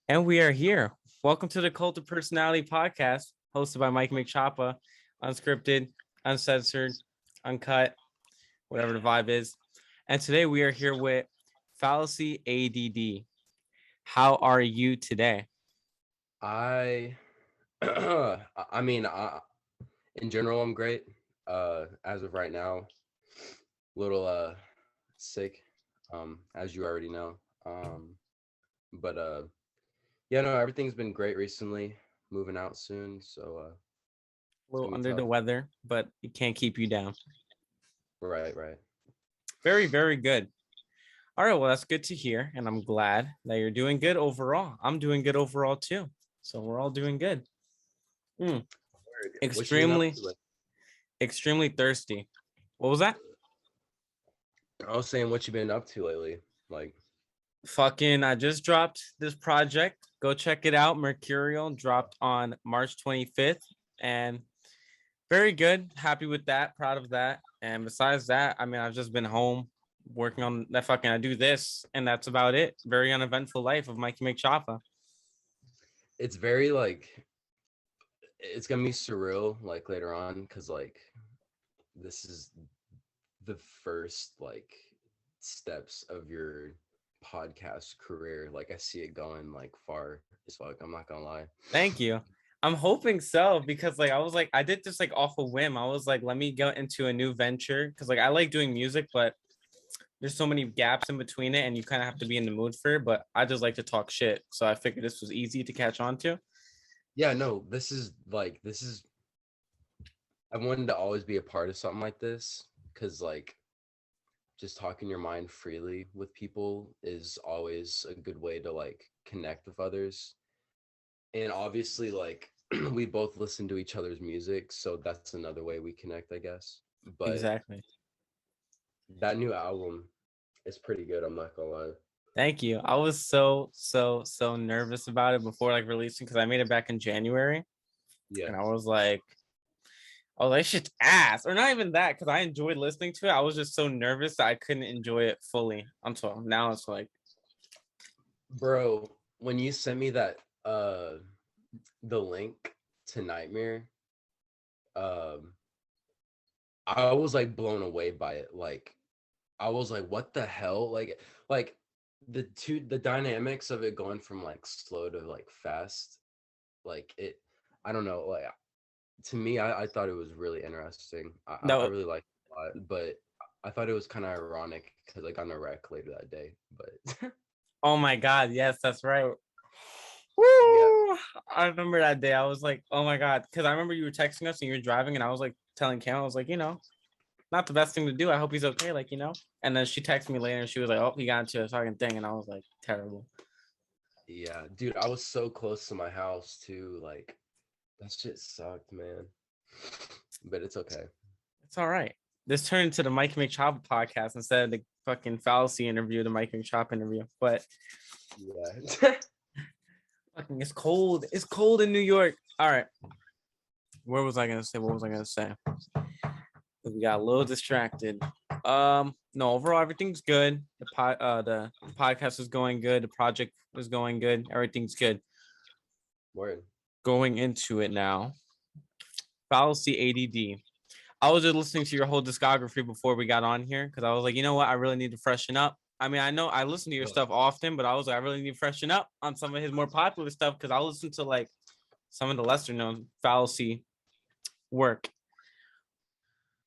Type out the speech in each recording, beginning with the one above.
And we are here. Welcome to the Cult of Personality podcast, hosted by Mikeymcchoppa, unscripted, uncensored, uncut, whatever the vibe is. And today we are here with Fallacy A.D.D. How are you today? I I mean, in general, I'm great. As of right now, little sick, as you already know. But yeah, no, everything's been great recently. Moving out soon, so A it's little gonna be under tough. the weather, but it can't keep you down. Right, right. Very, very good. All right, well, that's good to hear. And I'm glad that you're doing good overall. I'm doing good overall too. So we're all doing good. Mm, Word. What you been up extremely, to? Like, extremely thirsty. What was that? I was saying, what you been up to lately? Like, Fucking, I just dropped this project. Go check it out. Mercurial dropped on March 25th. And very good. Happy with that. Proud of that. And besides that, I mean, I've just been home working on that fucking, I do this, and that's about it. Very uneventful life of Mikeymcchoppa. it's very like it's gonna be surreal like later on because like this is the first like steps of your podcast career. Like I see it going like far as fuck. I'm not gonna lie. Thank you. I'm hoping so because like I was like I did this like off a whim. I was like, let me go into a new venture because like I like doing music, but there's so many gaps in between it, and you kind of have to be in the mood for it. But I just like to talk shit, so I figured this was easy to catch on to. Yeah, no, this is I wanted to always be a part of something like this because like just talking your mind freely with people is always a good way to like connect with others. And obviously like we both listen to each other's music, so that's another way we connect, I guess. But Exactly. that new album is pretty good, I'm not gonna lie. Thank you. I was so nervous about it before like releasing because I made it back in January, Yeah. and I was like, shit's ass, or not even that because I enjoyed listening to it. I was just so nervous that I couldn't enjoy it fully until now. It's like, Bro, when you sent me that the link to Nightmare, um I was like blown away by it. Like I was like, what the hell? Like the dynamics of it going from like slow to like fast, like it I don't know, like to me I thought it was really interesting. I no, really liked it a lot, but I thought it was kind of ironic because I got in a wreck later that day. But oh my god, yes, that's right. yeah. Woo! I remember that day. I was like, oh my god, because I remember you were texting us and you were driving, and I was like telling Cam, I was like, not the best thing to do. I hope he's okay, like. And then she texted me later and she was like, oh, he got into a fucking thing, and I was like, terrible. Yeah, dude, I was so close to my house too. Like that shit sucked, man. But it's okay. It's all right. This turned into the Mikeymcchoppa podcast instead of the fucking fallacy interview, the Mikeymcchoppa interview. But Yeah. fucking, it's cold. It's cold in New York. All right. Where was I gonna say? What was I gonna say? We got a little distracted. No, overall everything's good. The podcast is going good. The project is going good. Everything's good. Word. Going into it now. Fallacy A.D.D. I was just listening to your whole discography before we got on here because I was like, you know what? I really need to freshen up. I mean, I know I listen to your Yeah. stuff often, but I was like, I really need to freshen up on some of his more popular stuff because I listen to like some of the lesser known fallacy work.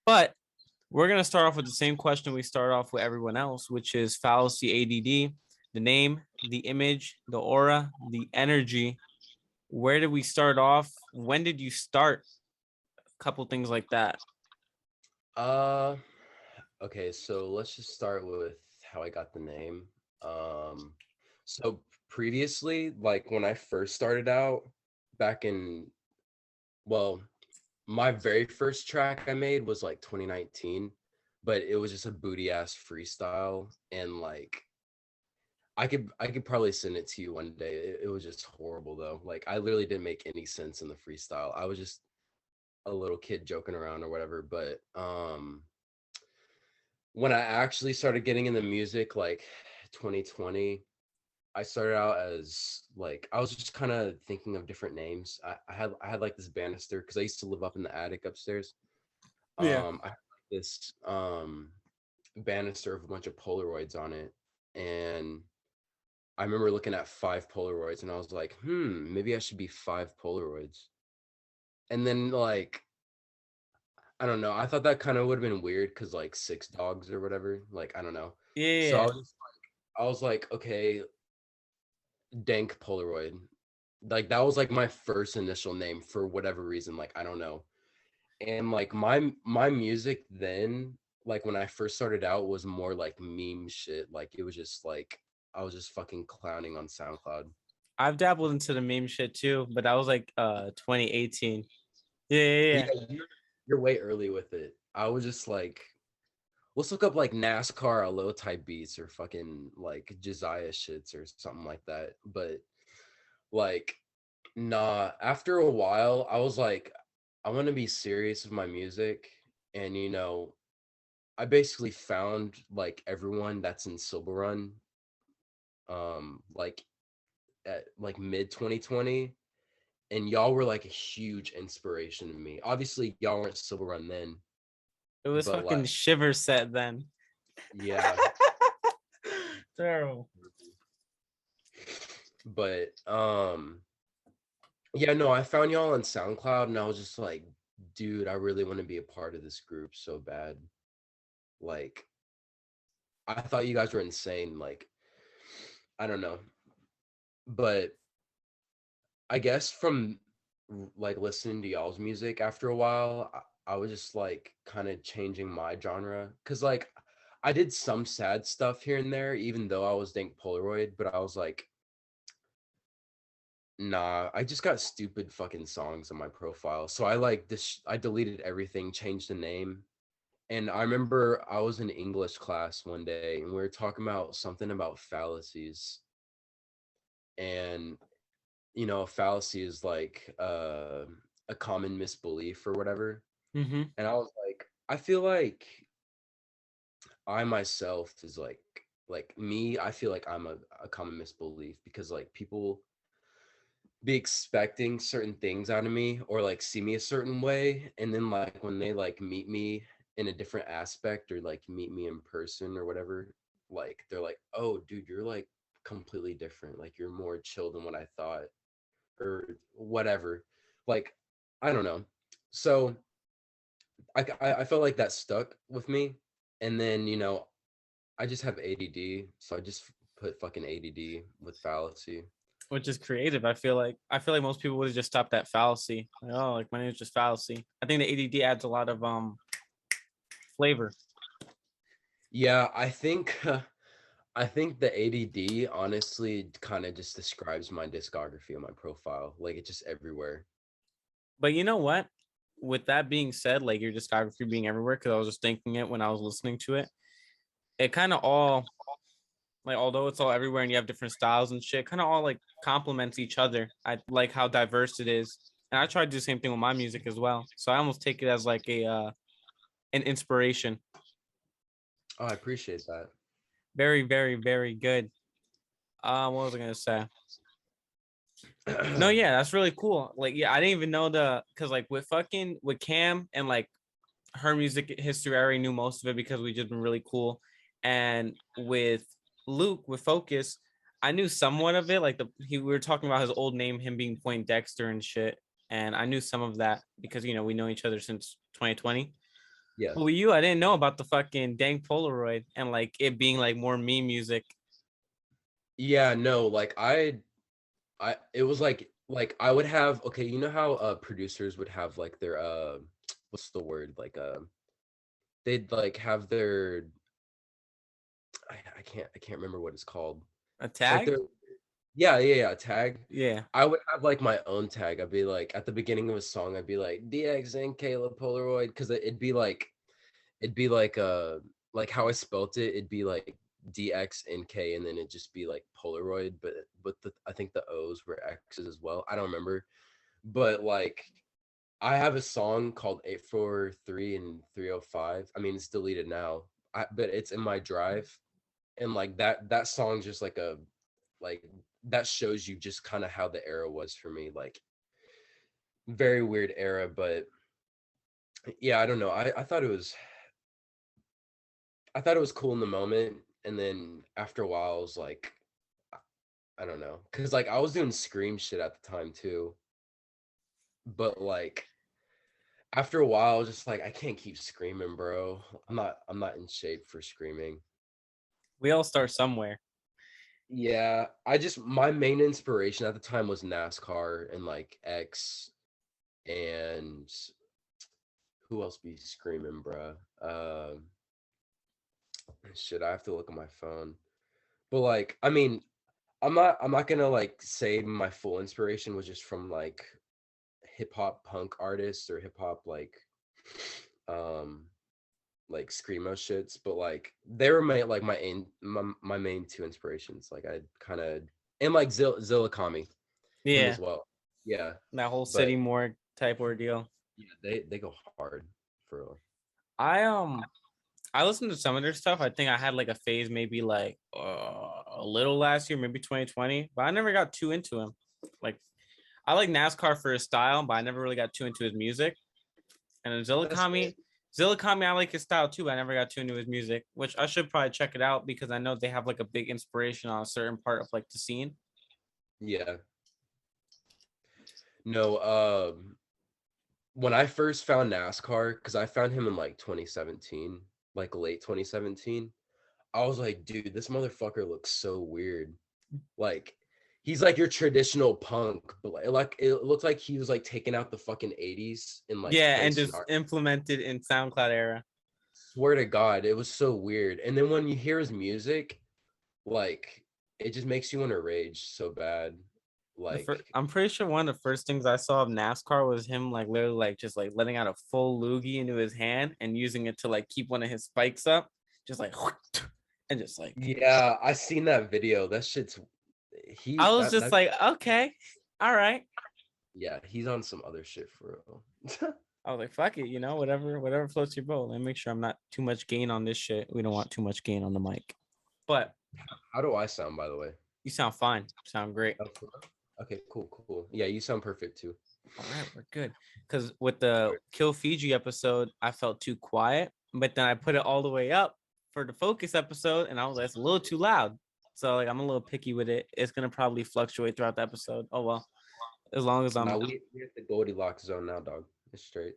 But we're gonna start off with the same question we start off with everyone else, which is fallacy ADD, the name, the image, the aura, the energy. Where did we start off? When did you start? A couple things like that. Uh, okay, so let's just start with how I got the name. Um, so previously, like when I first started out back in, well, my very first track I made was like 2019, but it was just a booty ass freestyle and like I could probably send it to you one day. It was just horrible though. Like I literally didn't make any sense in the freestyle. I was just a little kid joking around or whatever, but when I actually started getting into music like 2020, I started out as like I was just kind of thinking of different names. I had like this banister because I used to live up in the attic upstairs. Yeah. I had like this banister of a bunch of Polaroids on it, and I remember looking at five Polaroids, and I was like, maybe I should be five Polaroids. And then like I don't know, I thought that kind of would have been weird because like six dogs or whatever. Like I don't know. So Yeah. I was like, okay, Dank Polaroid. Like that was like my first initial name for whatever reason. Like I don't know. And like my music then, like when I first started out, was more like meme shit. Like it was just like I was just fucking clowning on SoundCloud. I've dabbled into the meme shit too, but that was like 2018. Yeah, yeah, Yeah, yeah. you're way early with it. I was just like, let's look up like NASCAR low type beats or fucking like Josiah shits or something like that. But like, nah, after a while, I was like, I want to be serious with my music. And, I basically found like everyone that's in sibylrun, like at like mid 2020. And y'all were like a huge inspiration to me. Obviously, y'all weren't sibylrun then, It was but like, fucking shiver set then. yeah. Terrible. But yeah, no, I found y'all on SoundCloud and I was just like, dude, I really want to be a part of this group so bad. Like, I thought you guys were insane. Like, I don't know. But I guess from like listening to y'all's music after a while, I was just like kind of changing my genre. Cause like I did some sad stuff here and there, even though I was Dank Polaroid, but I was like, nah, I just got stupid fucking songs on my profile. So I like this, I deleted everything, changed the name. And I remember I was in English class one day and we were talking about something about fallacies. And a fallacy is like a common misbelief or whatever. Mm-hmm. And I was like, I feel like I myself is like me, I feel like I'm a common misbelief because like people be expecting certain things out of me or like see me a certain way, and then like when they like meet me in a different aspect or like meet me in person or whatever, like they're like, oh dude, you're like completely different, like you're more chill than what I thought or whatever. Like, I don't know. So I felt like that stuck with me. And then, I just have ADD. So I just put fucking ADD with fallacy. Which is creative. I feel like most people would have just stopped at fallacy. Like, oh, like my name is just fallacy. I think the ADD adds a lot of flavor. Yeah, I think the ADD honestly kind of just describes my discography on my profile. Like it's just everywhere. But you know what? With that being said, like your discography being everywhere, because I was just thinking it when I was listening to it, it kind of all like although it's all everywhere and you have different styles and shit, kind of all like complements each other. I like how diverse it is. And I try to do the same thing with my music as well. So I almost take it as like a an inspiration. Oh, I appreciate that. Very, very, very good. What was I gonna say? No, yeah, that's really cool. Like, yeah, I didn't even know because like with Cam and like her music history, I already knew most of it because we just been really cool. And with Luke, with Focus, I knew somewhat of it. Like we were talking about his old name, him being Point Dexter and shit. And I knew some of that because we know each other since 2020. But Yes. with you, I didn't know about the fucking dang Polaroid and like it being like more meme music. Yeah, no, like I it was like I would have, okay, you know how producers would have like their what's the word? Like they'd like have their I can't remember what it's called. A Like tag? their yeah, tag. Yeah. I would have like my own tag. I'd be like at the beginning of a song, I'd be like DX and Kayla Polaroid because it'd be like how I spelt it, it'd be like DXNK and then it'd just be like Polaroid, but I think the O's were X's as well. I don't remember. But like I have a song called 843 and 305. I mean, it's deleted now. But it's in my drive. And like that song's just like a like that shows you just kind of how the era was for me. Like very weird era, but yeah, I don't know. I thought it was cool in the moment, and then after a while, I was like, I don't know, because like I was doing scream shit at the time too, but like after a while, I was just like, I can't keep screaming, bro. I'm not in shape for screaming. We all start somewhere. Yeah, my main inspiration at the time was NASCAR and like X and who else be screaming, bro? Shit, I have to look at my phone. But like, I mean, I'm not gonna like say my full inspiration was just from hip hop punk artists or hip hop um like screamo shits, but like they were my main two inspirations. Like I kind of and like Zilla Kami, him Yeah, as well. Yeah, that whole but city morgue type ordeal. yeah, they go hard for real. I I listened to some of their stuff. I think I had like a phase maybe like a little last year, maybe 2020, but I never got too into him. Like I like NASCAR for his style, but I never really got too into his music. And then That's fair. Zillakami, I like his style too, but I never got too into his music, which I should probably check it out because I know they have like a big inspiration on a certain part of like the scene. Yeah. No, when I first found NASCAR, because I found him in like 2017, like late 2017, I was like, dude, this motherfucker looks so weird. Like, he's like your traditional punk, but like it looks like he was like taking out the fucking 80s and like Yeah, and placing just art. implemented in SoundCloud era. Swear to God, it was so weird. And then when you hear his music, like it just makes you want to rage so bad. Like, I'm pretty sure one of the first things I saw of NASCAR was him like literally like just like letting out a full loogie into his hand and using it to like keep one of his spikes up, just like and just like yeah, I seen that video. That shit's he I was that just that like, okay, all right. yeah, he's on some other shit for real. I was like, fuck it, whatever floats your boat. Let me make sure I'm not too much gain on this shit. We don't want too much gain on the mic. But How do I sound, by the way? you sound fine. You sound great. Oh, for real? Okay, cool. Yeah, you sound perfect too. All right, we're good. Because with the Kill Fiji episode, I felt too quiet, but then I put it all the way up for the Focus episode, and I was like, it's a little too loud. So like, I'm a little picky with it. It's gonna probably fluctuate throughout the episode. Oh well, as long as Now I'm. we're at the Goldilocks zone now, dog. It's straight.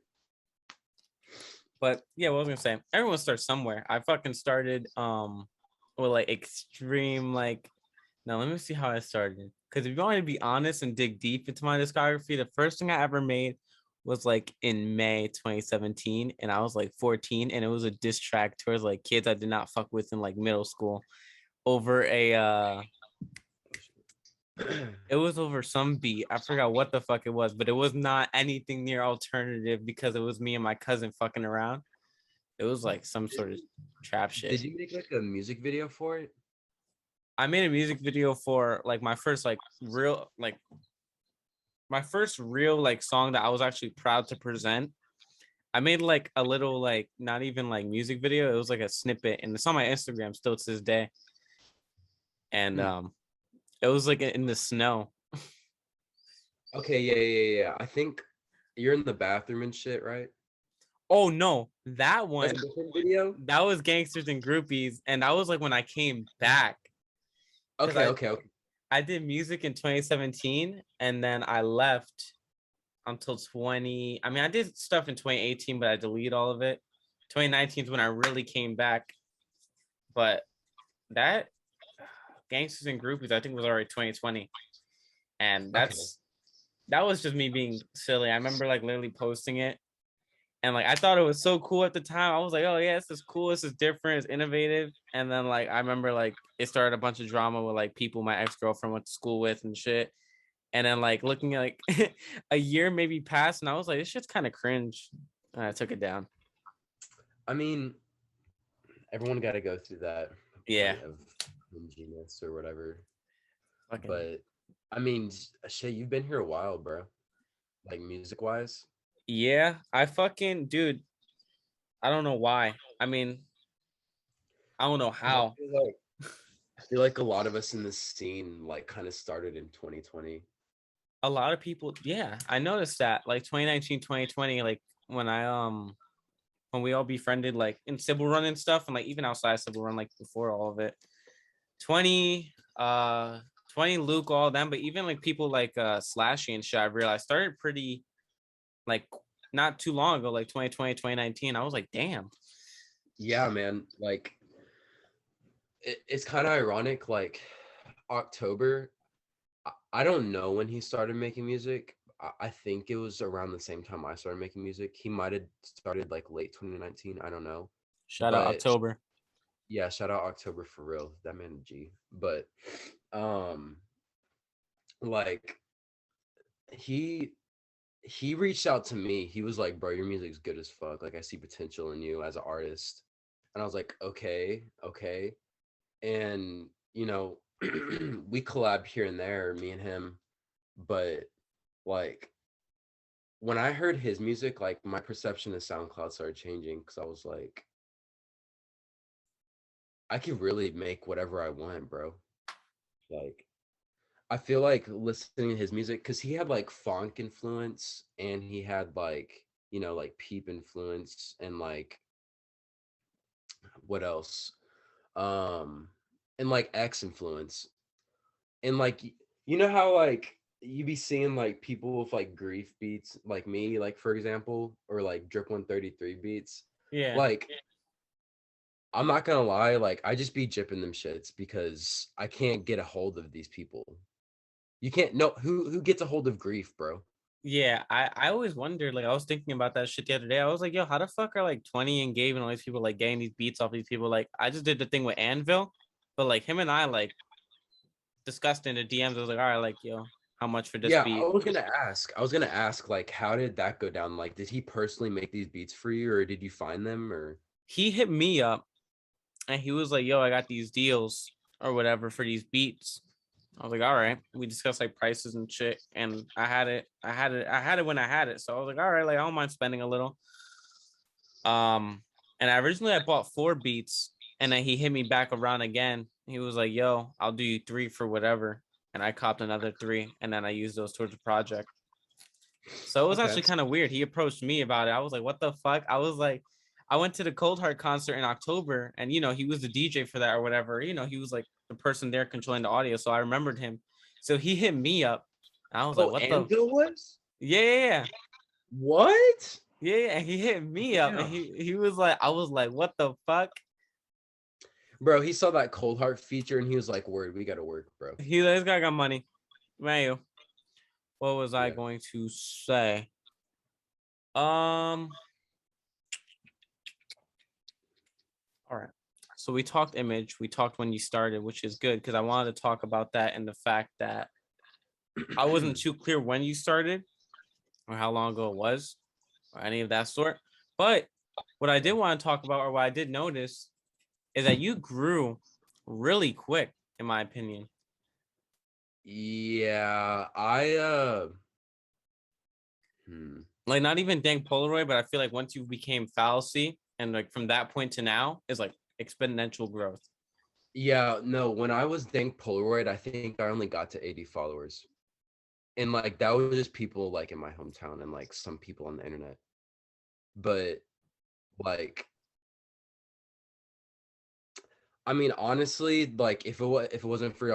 But yeah, what was I gonna say? Everyone starts somewhere. I fucking started with like extreme like. Now let me see how I started. Because if you want me to be honest and dig deep into my discography, the first thing I ever made was like in May 2017, and I was like 14, and it was a diss track towards like kids I did not fuck with in like middle school over a it was over some beat. I forgot what the fuck it was, but it was not anything near alternative because it was me and my cousin fucking around. It was like some Did, sort of trap did shit. you make like a music video for it? I made a music video for like my first real like song that I was actually proud to present. I made like a little like not even like music video. It was like a snippet, and it's on my Instagram still to this day. And Hmm. it was like in the snow. Okay, yeah. I think you're in the bathroom and shit, right? Oh no, that That's a one different video. that was Gangsters and Groupies, and that was like when I came back because Okay. I did music in 2017, and then I left until 20. I mean, I did stuff in 2018, but I deleted all of it. 2019 is when I really came back, but that Gangsters and Groupies, I think was already 2020, and Okay. that was just me being silly. I remember like literally posting it, and like I thought it was so cool at the time. I was like, oh yeah, this is cool, this is different, it's innovative. And then like I remember like it started a bunch of drama with like people my ex-girlfriend went to school with and shit. And then like looking at like a year maybe passed, and I was like, this shit's kind of cringe. And I took it down. I mean, everyone got to go through that Yeah, point of cringiness or whatever. fucking But I mean, shit, you've been here a while, bro. Like music wise. yeah. I fucking dude. I don't know why. I mean, I don't know Because I how. feel like I feel like a lot of us in this scene like kind of started in 2020. A lot of people, yeah, I noticed that like 2019, 2020, like when I when we all befriended like in Sybil Run and stuff, and like even outside Sybil Run, like before all of it. 20, 20 Luke, all of them, but even like people like Slashy and shit, I realized started pretty like not too long ago, like 2020, 2019. I was like, damn. Yeah, man. Like it's kind of ironic. Like October, I don't know when he started making music. I think it was around the same time I started making music. He might have started like late 2019. I don't know. Shout out But October. yeah, shout out October for real. That man a G. But um like he he reached out to me. He was like, "Bro, your music's good as fuck. Like I see potential in you as an artist." And I was like, "Okay, okay." And you know, we collabed here and there, me and him, but like when I heard his music, like my perception of SoundCloud started changing because I was like, I could really make whatever I want, bro. Like I feel like listening to his music because he had like funk influence and he had like, you know, like peep influence and like what else? Um and like X influence. And like you know how like you be seeing like people with like grief beats like me, like for example, or like Drip 133 beats. Yeah. Like I'm not gonna lie, like I just be jipping them shits because I can't get a hold of these people. You can't no who gets a hold of grief, bro? Yeah, I always wondered, like I was thinking about that shit the other day. I was like, yo, how the fuck are like 20 and Gabe and all these people like getting these beats off these people? Like I just did the thing with Anvil, but like him and I like discussed in the DMs. I was like, all right, like yo, how much for this Yeah, I beat? was gonna ask. I was gonna ask, like, how did that go down? Like, did he personally make these beats for you, or did you find them, or? He hit me up and he was like, yo, I got these deals or whatever for these beats. I was like, all right. We discussed like prices and shit. And I had it when I had it. So I was like, all right, like I don't mind spending a little. Um, and I bought 4 beats, and then he hit me back around again. He was like, "Yo, I'll do you 3 for whatever," and I copped another 3, and then I used those towards the project. So it was Okay. actually kind of weird. He approached me about it. I was like, "What the fuck?" I was like, I went to the Cold Heart concert in October, and he was the DJ for that or whatever. He was like the person there controlling the audio, so I remembered him. So he hit me up. I was like, Oh, "What the?" Anvil was? Yeah, yeah, yeah. What? Yeah, yeah, and he hit me up, and Damn. he was like, I was like, "What the fuck?" Bro, he saw that Cold Heart feature and he was like, "Word, we gotta work, bro." This guy got money. Man, what was I Yeah. going to say? Um, all right. So we talked image, we talked when you started, which is good because I wanted to talk about that and the fact that I wasn't too clear when you started or how long ago it was or any of that sort. But what I did want to talk about or what I did notice is that you grew really quick, in my opinion. Yeah, hmm. Like not even dang Polaroid, but I feel like once you became Fallacy and like from that point to now is like exponential growth. Yeah, no, when I was Dank Polaroid, I think I only got to 80 followers. And like that was just people like in my hometown and like some people on the internet. But like I mean honestly, like if it wasn't for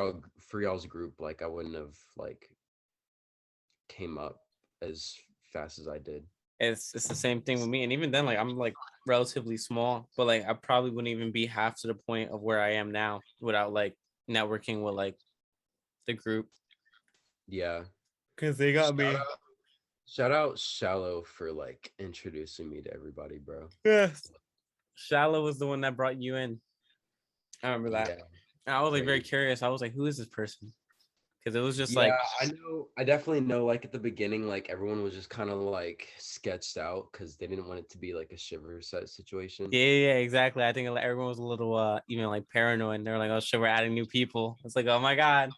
y'all's group, like I wouldn't have like came up as fast as I did. It's the same thing with me. And even then, like I'm like relatively small, but like I probably wouldn't even be half to the point of where I am now without like networking with like the group. Yeah. Cause they got Shout me. out shout out Shallow for like introducing me to everybody, bro. Yes. Shallow was the one that brought you in. I remember that. Yeah, And I was like very crazy. curious. I was like, who is this person? Because it was just Yeah, like, I know. I definitely know. Like at the beginning, like everyone was just kind of like sketched out because they didn't want it to be like a shiver set situation. yeah, yeah, yeah, exactly. I think like, everyone was a little even like paranoid. They're like, oh shit, we're adding new people. It's like, oh my God.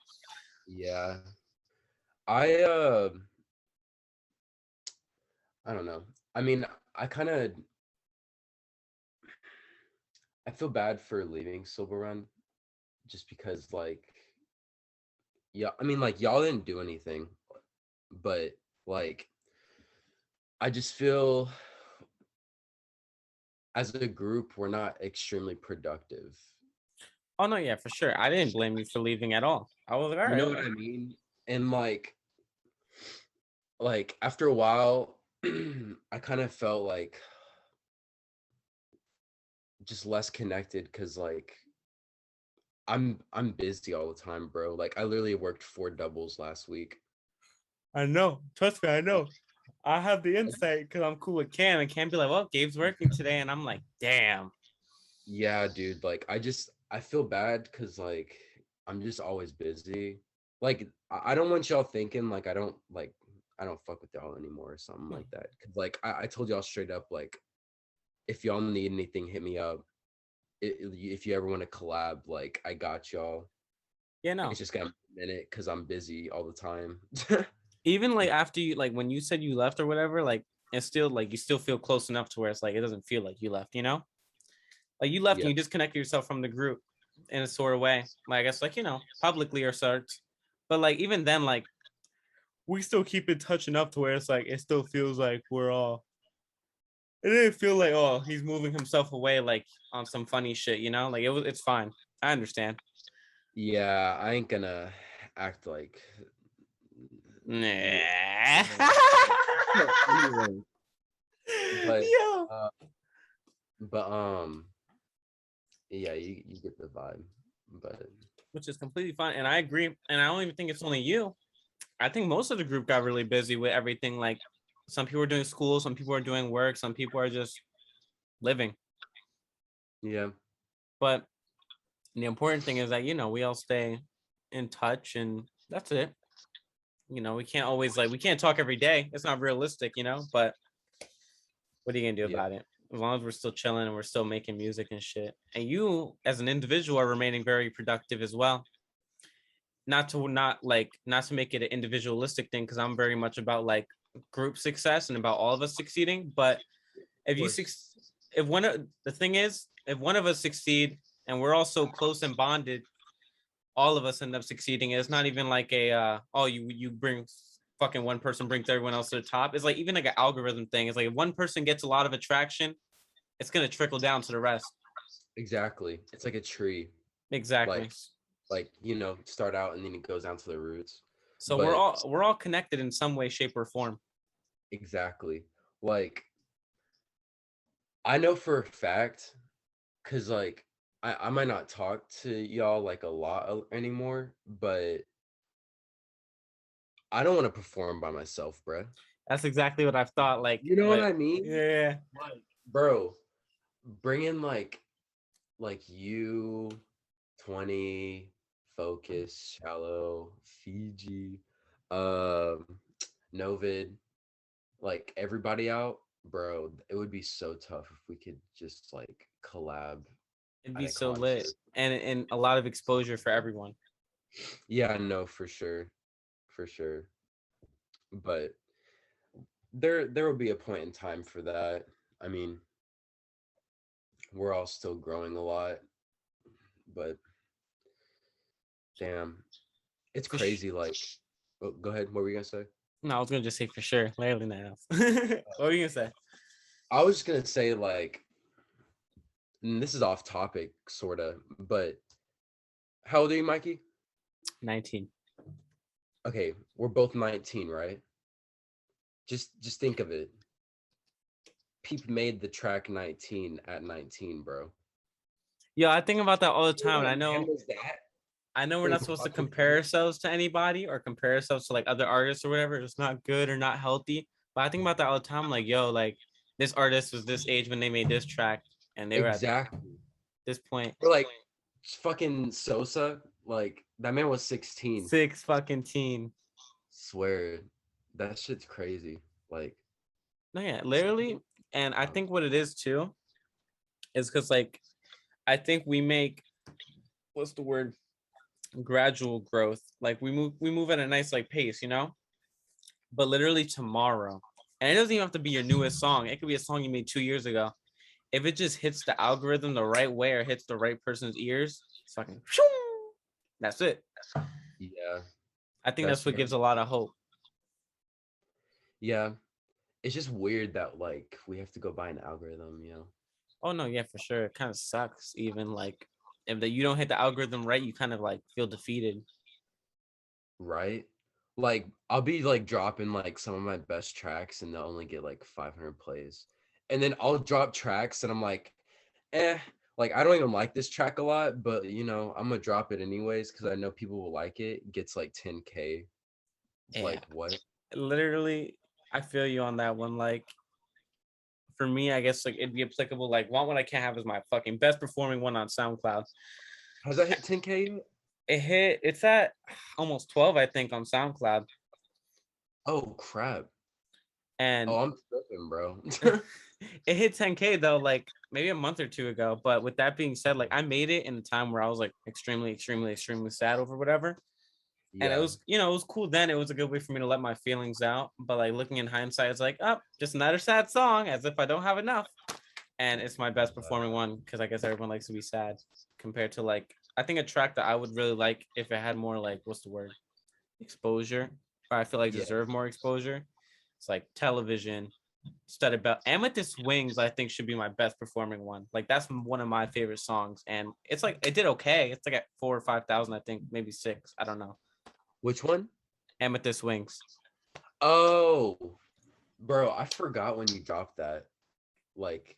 Yeah, I I don't know. I mean, I kind of I feel bad for leaving Silver Run just because like yeah, I mean like y'all didn't do anything, but like I just feel as a group we're not extremely productive. Oh no, yeah, for sure. I didn't blame you for leaving at all. I was like, all You know right. what I mean? And like after a while I kind of felt like just less connected because like I'm busy all the time, bro. Like I literally worked 4 doubles last week. I know. Trust me, I know. I have the insight because I'm cool with Cam, and Cam be like, "Well, Gabe's working today," and I'm like, "Damn." Yeah, dude. Like I feel bad because like I'm just always busy. Like I don't want y'all thinking like I don't fuck with y'all anymore or something like that. Cause like I told y'all straight up like if y'all need anything, hit me up. If you ever want to collab, like I got y'all. Yeah, no. It's just gonna be a minute because I'm busy all the time. Even like after you, like when you said you left or whatever, like it's still like you still feel close enough to where it's like it doesn't feel like you left, you know? Like you left Yeah, and you disconnected yourself from the group in a sort of way. Like I guess like publicly or sorts. But like even then, like we still keep in touch enough to where it's like it still feels like we're all. It didn't feel like oh he's moving himself away like on some funny shit, you know? Like it's fine. I understand. yeah. I ain't gonna act like yeah. Nah. Anyway, but Yo. uh, but yeah, you get the vibe. But Which is completely fine. And I agree. And I don't even think it's only you. I think most of the group got really busy with everything. Like some people are doing school, some people are doing work, some people are just living. yeah, But the important thing is that, we all stay in touch and that's it. We can't always we can't talk every day. It's not realistic, but what are you gonna do yeah, about it? As long as we're still chilling and we're still making music and shit. And you as an individual are remaining very productive as well. Not to make it an individualistic thing because I'm very much about like group success and about all of us succeeding. But of if you course. if one of the thing is if one of us succeed and we're all so close and bonded, all of us end up succeeding. It's not even like a oh you bring fucking one person brings everyone else to the top. It's like even like an algorithm thing. It's like if one person gets a lot of attraction, it's gonna trickle down to the rest. Exactly. It's like a tree. Exactly. Like start out and then it goes down to the roots. So we're But all we're all connected in some way, shape, or form. exactly. Like I know for a fact because like I might not talk to y'all like a lot anymore, but I don't want to perform by myself, bruh. That's exactly what I've thought. You know what Like I mean? yeah, Like, bro, bring in like you, 20, Focus, Shallow, Fiji, um, Novid, like everybody out, bro. It would be so tough if we could just like collab it'd at be a so lit concert. and a lot of exposure for everyone. Yeah, no, for sure. But there will be a point in time for that. I mean, we're all still growing a lot, but damn, it's For sh- crazy. Like, oh, go ahead. What were you gonna say? no, I was gonna just say for sure. Literally nothing else. What were you gonna say? I was gonna say like, and this is off topic, sorta, but how old are you, Mikey? 19. Okay, we're both 19, right? Just think of it. Peep made the track 19 at 19, bro. Yeah, I think about that all the You know time, and what man was that? I know we're In not supposed to fucking compare ourselves to anybody or compare ourselves to like other artists or whatever. It's not good or not healthy. But I think about that all the time. Like, yo, like this artist was this age when they made this track, and they were at exactly. this point Or like fucking Sosa, like that man was 16. six fucking teen. Swear, that shit's crazy. Like, No, yeah, some literally. And I um, think what it is too is because like I think we make what's the word gradual growth. Like we move at a nice like pace, but literally tomorrow. And it doesn't even have to be your newest song. It could be a song you made 2 years ago. If it just hits the algorithm the right way or hits the right person's ears, it's fucking That's it. Yeah, I think that's that's what very gives a lot of hope. yeah. It's just weird that like we have to go by an algorithm, you know. Oh no, yeah, for sure. It kind of sucks. Even like if you don't hit the algorithm right, you kind of like feel defeated. Right? Like I'll be like dropping like some of my best tracks and they'll only get like 500 plays. And then I'll drop tracks and I'm like, like I don't even like this track a lot, but you know, I'm gonna drop it anyways because I know people will like it. It gets like 10K. Yeah, Like what? literally, I feel you on that one. Like for me, I guess like it'd be applicable. Like one I can't have is my fucking best performing one on SoundCloud. Has that hit 10K yet? It's at almost 12, I think, on SoundCloud. Oh crap. And Oh, I'm tripping, bro. it hit 10K though, like maybe a month or two ago. But with that being said, like I made it in a time where I was like extremely, extremely, extremely sad over whatever. And it Yeah. was, it was cool then. It was a good way for me to let my feelings out. But like looking in hindsight, it's like, oh, just another sad song, as if I don't have enough. And it's my best performing one because I guess everyone likes to be sad compared to like I think a track that I would really like if it had more like what's the word, exposure, or I feel like Yeah. deserve more exposure. It's like television, studded belt, Amethyst Wings. I think should be my best performing one. Like that's one of my favorite songs, and it's like it did okay. It's like at 4 or 5,000, I think, maybe 6. I don't know. Which one? Amethyst Wings. Oh, bro, I forgot when you dropped that. Like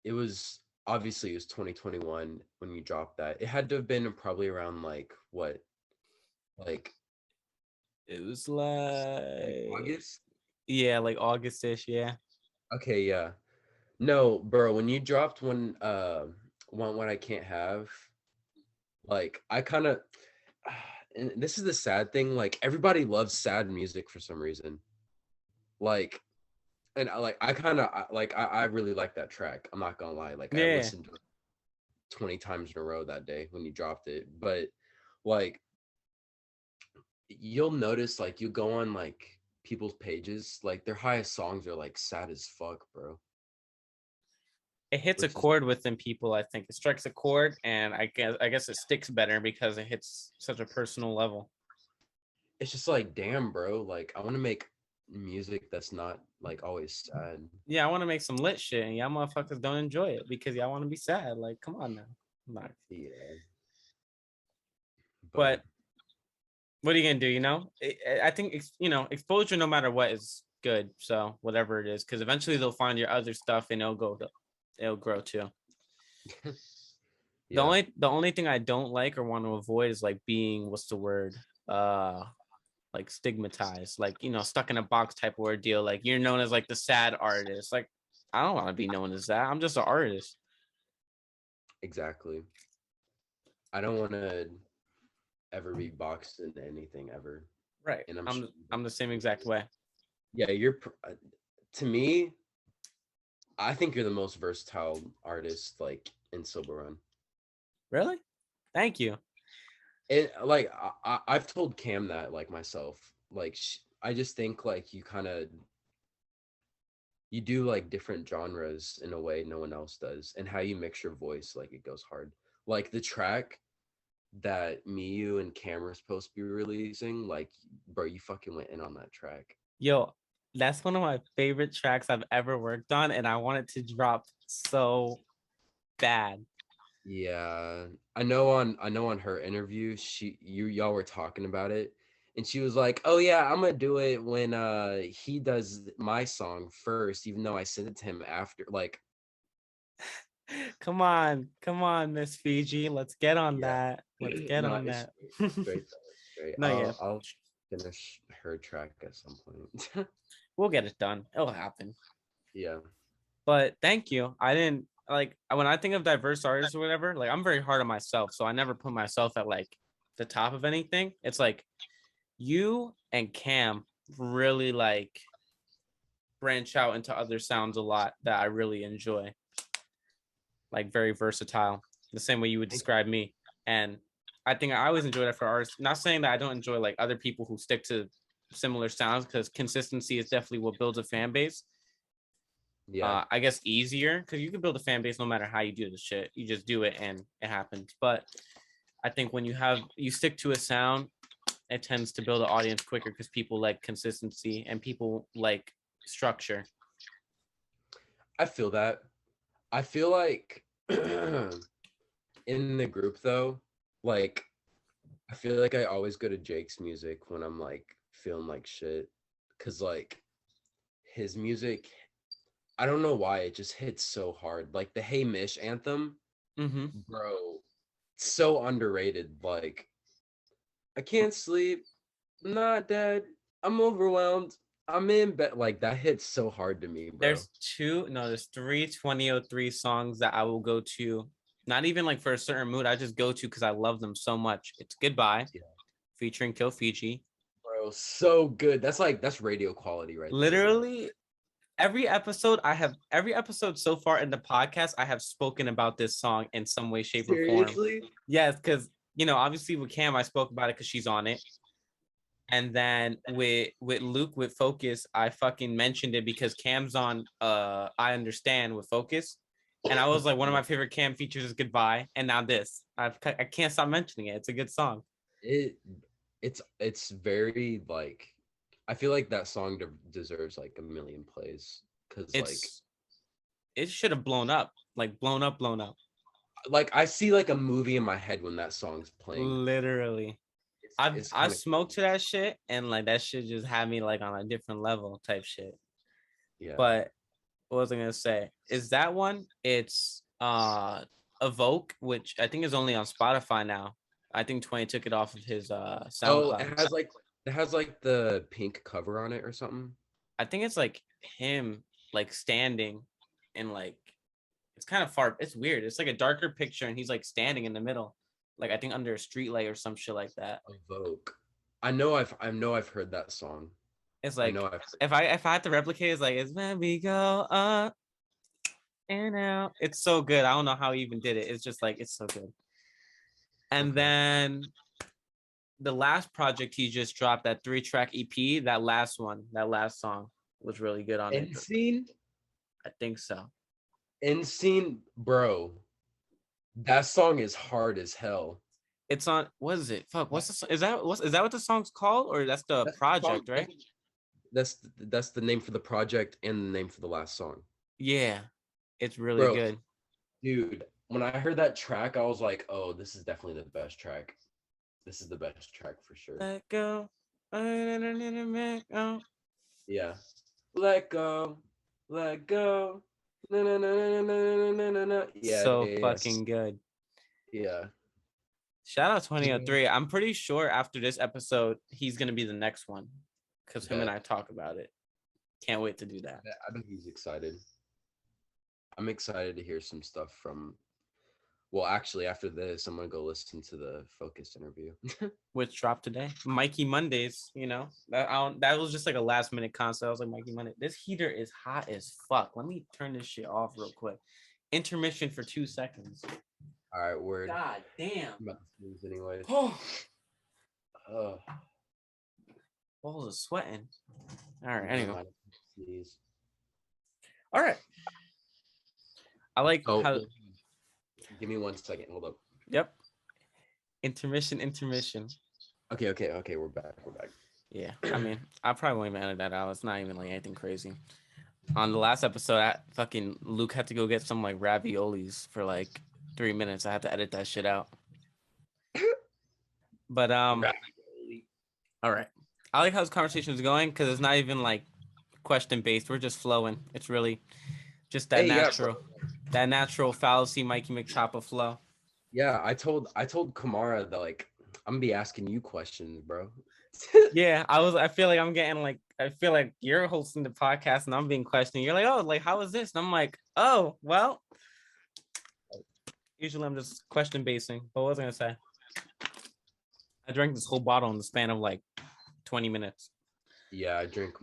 it was obviously it was 2021 when you dropped that. It had to have been probably around like what? Like It was like like August? yeah, like August-ish. Yeah. Okay, yeah. No, bro, when you dropped one what I can't have, like I kind of and this is the sad thing, like everybody loves sad music for some reason. Like and I kind of like I really like that track. I'm not gonna lie. Like I Yeah. listened to it 20 times in a row that day when you dropped it. But like you'll notice like you go on like people's pages, like their highest songs are like sad as fuck, bro. It hits a Which is chord within people. I think it strikes a chord, and I guess it sticks better because it hits such a personal level. it's just like damn, bro. Like I want to make music that's not like always sad. Yeah, I want to make some lit shit, and y'all motherfuckers don't enjoy it because y'all want to be sad. Like, come on now. Like, Yeah, but but what are you gonna do? I think exposure, no matter what, is good. So whatever it is, because eventually they'll find your other stuff, and it'll grow too. The yeah, only the only thing I don't like or want to avoid is like being what's the word? Like stigmatized, like stuck in a box type of ordeal. Like you're known as like the sad artist. Like I don't want to be known as that. I'm just an artist. exactly. I don't want to ever be boxed into anything ever, Right. and I'm I'm sure I'm the same exact way. yeah, to me, I think you're the most versatile artist like in Silver Run. Really? Thank you. And like I've told Cam that like myself. Like I just think like you do like different genres in a way no one else does, and how you mix your voice like it goes hard. Like the track that me, you, and Cam are supposed to be releasing, like bro, you fucking went in on that track. Yo, that's one of my favorite tracks I've ever worked on, and I want it to drop so bad. Yeah, I know on her interview, y'all were talking about it, and she was like, "Oh yeah, I'm gonna do it when he does my song first, even though I sent it to him after." Like, Come on, Miss Fiji. Let's get on yeah, that. Let's get no, on it's that. straight, straight, though, straight. No, yeah, I'll finish her track at some point. we'll get it done. It'll happen. Yeah, But thank you. I didn't like when I think of diverse artists or whatever, like I'm very hard on myself. So I never put myself at like the top of anything. It's like you and Cam really like branch out into other sounds a lot that I really enjoy. Like very versatile, the same way you would thank describe me. And I think I always enjoy that for artists. Not saying that I don't enjoy like other people who stick to similar sounds because consistency is definitely what builds a fan base. yeah, I guess easier because you can build a fan base no matter how you do the shit. You just do it and it happens. But I think when you stick to a sound, it tends to build an audience quicker because people like consistency and people like structure. I feel that. I feel like in the group though, like I feel like I always go to Jake's music when I'm like feeling like shit. Cause like his music, I don't know why it just hits so hard. Like the Hey Mish anthem, Mm-hmm. bro, so underrated. Like I can't sleep, I'm not dead, I'm overwhelmed, I'm in bed. Like that hits so hard to me, bro. There's three 2003 songs that I will go to, not even like for a certain mood. I just go to because I love them so much. It's Goodbye, Yeah. featuring Kill Fiji. Bro, so good. That's radio quality right there, bro. Literally, every episode so far in the podcast, I have spoken about this song in some way, shape, or form. Seriously? Yes, because obviously with Cam, I spoke about it because she's on it. And then with Luke with Focus, I fucking mentioned it because Cam's on I Understand with Focus. And I was like, one of my favorite Cam features is Goodbye. And now this. I can't stop mentioning it. It's a good song. It it's very like I feel like that song deserves like a million plays because It should have blown up. Like blown up, blown up. like I see like a movie in my head when that song's playing. Literally. It's I kind of smoked to that shit and like that shit just had me like on a different level type shit. yeah. But what was I gonna say? Is that one? It's Evoke, which I think is only on Spotify now. I think 20 took it off of his Oh, SoundCloud. it has like the pink cover on it or something. I think it's like him like standing and like it's kind of far. It's weird. It's like a darker picture and he's like standing in the middle, like I think under a street light or some shit like that. Evoke. I know I've heard that song. It's I like know I've if I had to replicate, it's like it's when we go up and out. It's so good. I don't know how he even did it. It's just like it's so good. And okay. then the last project he just dropped, that 3-track EP, that last song was really good on it. Insane. I think so. Insane, bro. That song is hard as hell. It's on. What is it? Fuck. What's the? Is that what the song's called, or that's the That's the song, project, right? that's the name for the project and the name for the last song. Yeah, it's really Bro, good. dude, when I heard that track, I was like, oh, this is definitely the best track. This is the best track for sure. Let go. Yeah. Let go. Let go. Na, na, na, na, na, na, na, na. Yeah, So yeah, fucking good. yeah. Shout out 2003. I'm pretty sure after this episode, he's gonna be the next one, because him and I talk about it. Can't wait to do that. I bet he's excited. I'm excited to hear some stuff from. Well, actually, after this, I'm gonna go listen to the Focus interview. Which dropped today. Mikey Mondays, that was just like a last minute concept. I was like, Mikey Monday. This heater is hot as fuck. Let me turn this shit off real quick. Intermission for 2 seconds. All right, word. God damn. I'm about to sneeze anyways. Oh, balls are sweating. All right. Anyway. Sneeze. All right. I like how. Give me 1 second. Hold up. Yep. Intermission. Okay. We're back. Yeah. I mean, I probably won't even edit that out. It's not even like anything crazy. On the last episode, fucking Luke had to go get some like raviolis for like 3 minutes. I had to edit that shit out. But all right. I like how this conversation is going because it's not even like question based. We're just flowing. It's really just that natural fallacy Mikeymcchoppa flow. Yeah, I told Kamara that like I'm gonna be asking you questions, bro. Yeah, I feel like you're hosting the podcast and I'm being questioned. You're like, oh, like how is this? And I'm like, oh, well. Usually I'm just question basing. But what was I gonna say? I drank this whole bottle in the span of like 20 minutes. Yeah, I drink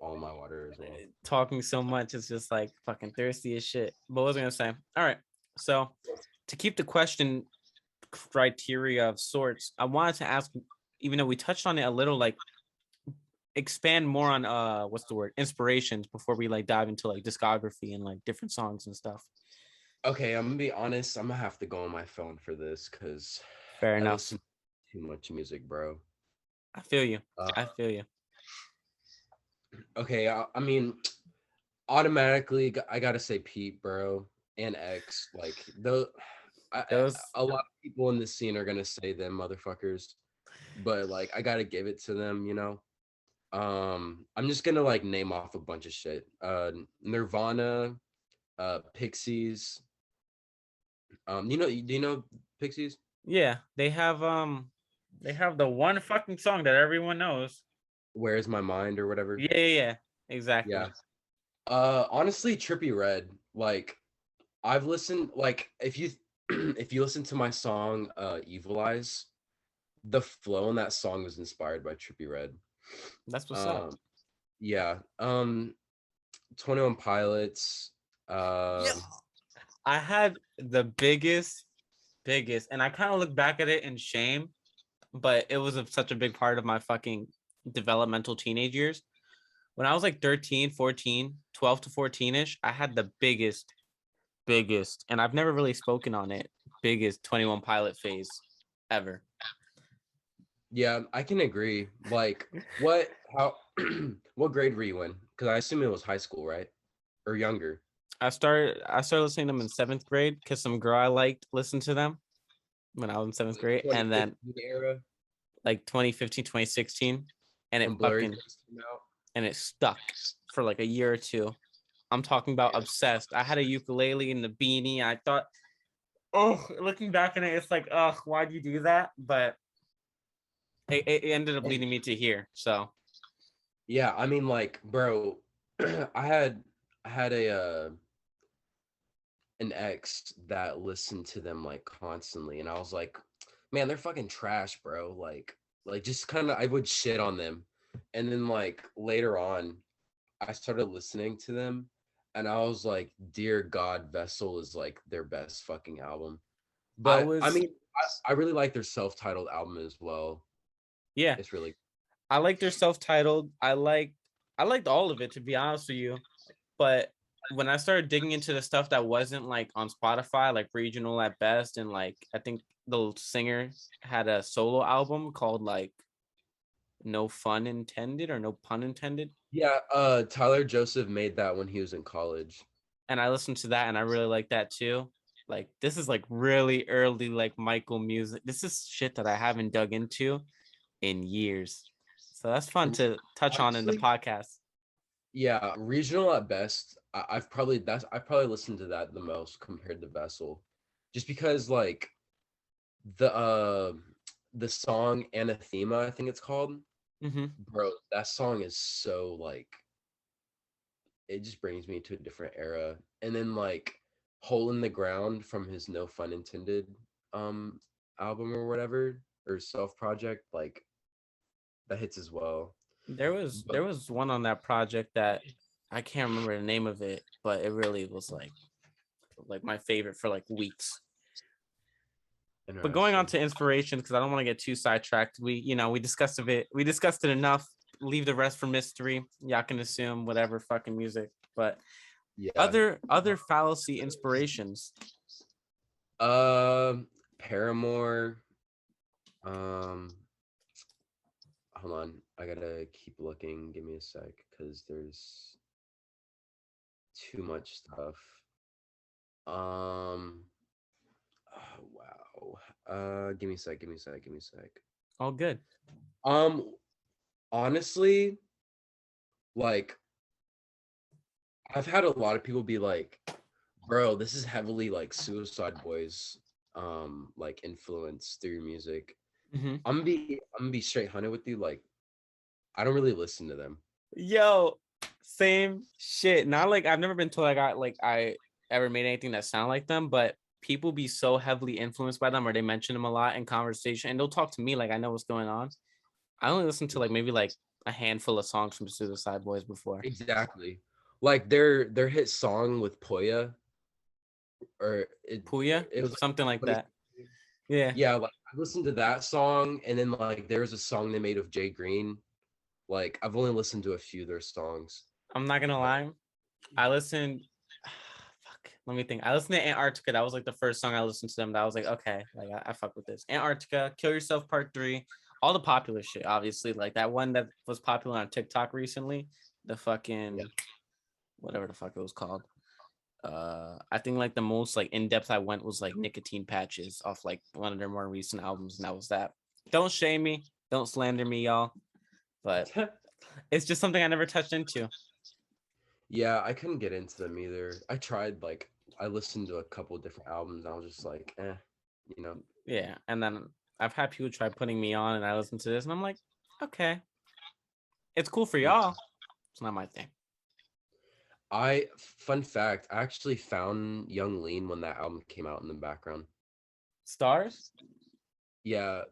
all my water as well. Talking so much, it's just like fucking thirsty as shit. But what was I gonna say? All right. So to keep the question criteria of sorts, I wanted to ask, even though we touched on it a little, like expand more on what's the word? Inspirations before we like dive into like discography and like different songs and stuff. Okay, I'm gonna be honest. I'm gonna have to go on my phone for this because Fair I enough. listen to too much music, bro. I feel you. Uh, I feel you. okay, I mean, automatically, I gotta say Pete, bro, and X. Like Those a lot of people in this scene are gonna say them motherfuckers, but like I gotta give it to them, you know. I'm just gonna like name off a bunch of shit. Nirvana, Pixies. Do you know Pixies? yeah, they have the one fucking song that everyone knows. Where's My Mind or whatever. Yeah, exactly. Yeah. Honestly, Trippy Red. Like I've listened. Like if you if you listen to my song Evil Eyes, the flow in that song was inspired by Trippy Red. That's what's up. Um, yeah. 21 Pilots. Yeah. Uh, I had the biggest, and I kind of look back at it in shame, but it was such a big part of my fucking developmental teenage years. When I was like 13, 14, 12 to 14ish, I had the biggest, and I've never really spoken on it, biggest 21 Pilot phase ever. yeah, I can agree. Like, how, what grade were you in? Because I assume it was high school, right? Or younger. I started listening to them in 7th grade because some girl I liked listened to them when I was in seventh Like grade, and then 2015 era like 2015, 2016, and it when Blurry fucking Face came out. and it stuck for like a year or two. I'm talking about Yeah. obsessed. I had a ukulele and the beanie. I thought, oh, looking back on it, it's like, oh, why'd you do that? But it ended up And leading me to here. So yeah, I mean, like, bro, I had an ex that listened to them like constantly, and I was like, man, they're fucking trash, bro. Like just kind of I would shit on them, and then like later on, I started listening to them, and I was like, dear God, Vessel is like their best fucking album. I But I was, mean, I really like their self-titled album as well. yeah, It's really I liked their self-titled. I liked all of it, to be honest with you. But when I started digging into the stuff that wasn't like on Spotify, like regional at best, and like I think the singer had a solo album called like No Fun Intended or No Pun Intended. yeah. Tyler Joseph made that when he was in college. And I listened to that and I really like that too. Like this is like really early like Michael music. This is shit that I haven't dug into in years. So that's fun And to touch on in the honestly, podcast. yeah, regional at best. I've probably listened to that the most compared to Vessel, just because like the uh the song Anathema, I think it's called, Mm-hmm. bro. That song is so like it just brings me to a different era. And then like Hole in the Ground from his No Fun Intended um album or whatever or self project, like that hits as well. There But was one on that project that I can't remember the name of it, but it really was like my favorite for like weeks. But going on interesting. to inspiration, because I don't want to get too sidetracked. We discussed a bit. We discussed it enough. Leave the rest for mystery. Y'all can assume whatever fucking music. But Yeah. other fallacy inspirations. Um, Paramore. Um, hold on. I gotta keep looking. Give me a sec, because there's too much stuff. Um, oh, wow. Give me a sec. Give me a sec. Give me a sec. All good. Um, honestly, like I've had a lot of people be like, "Bro, this is heavily like Suicide Boys, like influence through your music." Mm-hmm. I'm gonna be straight hunted with you. Like, I don't really listen to them. Yo, same shit. Not like I've never been told I ever made anything that sound like them, but people be so heavily influenced by them or they mention them a lot in conversation and they'll talk to me like I know what's going on. I only listened to like maybe like a handful of songs from Suicide Boys before. Exactly. Like their hit song with Poya, or Puya, it was something like like that. Yeah. yeah, like I listened to that song, and then like there's a song they made of Jay Green. Like I've only listened to a few of their songs, I'm not gonna but lie. I listened fuck. Let me think. I listened to Antarctica. That was like the first song I listened to them. That was like, okay, like I fuck with this. Antarctica, Kill Yourself Part 3, all the popular shit, obviously. Like that one that was popular on TikTok recently. The fucking Yeah. whatever the fuck it was called. I think like the most like in-depth I went was like Nicotine Patches off like one of their more recent albums, and that was that. Don't shame me, don't slander me, y'all. But it's just something I never touched into. Yeah, I couldn't get into them either. I tried, like, I listened to a couple different albums and I was just like, you know. Yeah, and then I've had people try putting me on, and I listen to this, and I'm like, okay, it's cool for Yeah. y'all. It's not my thing. Fun fact, I actually found Young Lean when that album came out in the background. Stars? Yeah,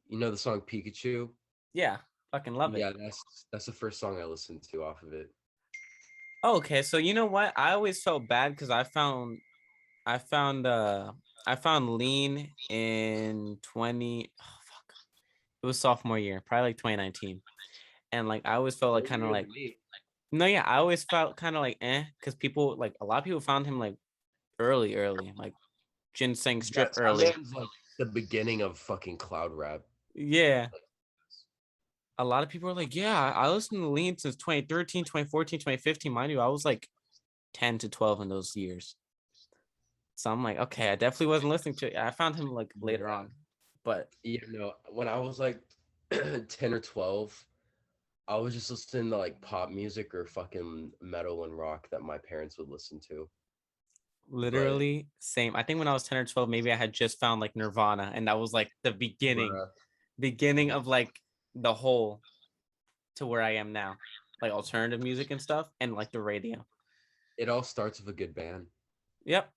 you know the song Pikachu? Yeah, fucking love it. Yeah, that's the first song I listened to off of it. Okay, so you know what? I always felt bad because I found I found Lean in 20 oh fuck. It was sophomore year, probably like 2019. And like I always felt like kind of like no, yeah, I always felt kind of like because people like a lot of people found him like early, like Ginseng Strip Yes, that early. man's like the beginning of fucking cloud rap. Yeah. A lot of people are like, yeah, I listened to Lean since 2013, 2014, 2015. Mind you, I was like 10 to 12 in those years. So I'm like, okay, I definitely wasn't listening to it. I found him like later Yeah. on. But You know, when I was like 10 or 12, I was just listening to like pop music or fucking metal and rock that my parents would listen to. But literally same. I think when I was 10 or 12, maybe I had just found like Nirvana, and that was like the bruh, beginning of like the whole to where I am now. Like alternative music and stuff and like the radio. it all starts with a good band. Yep.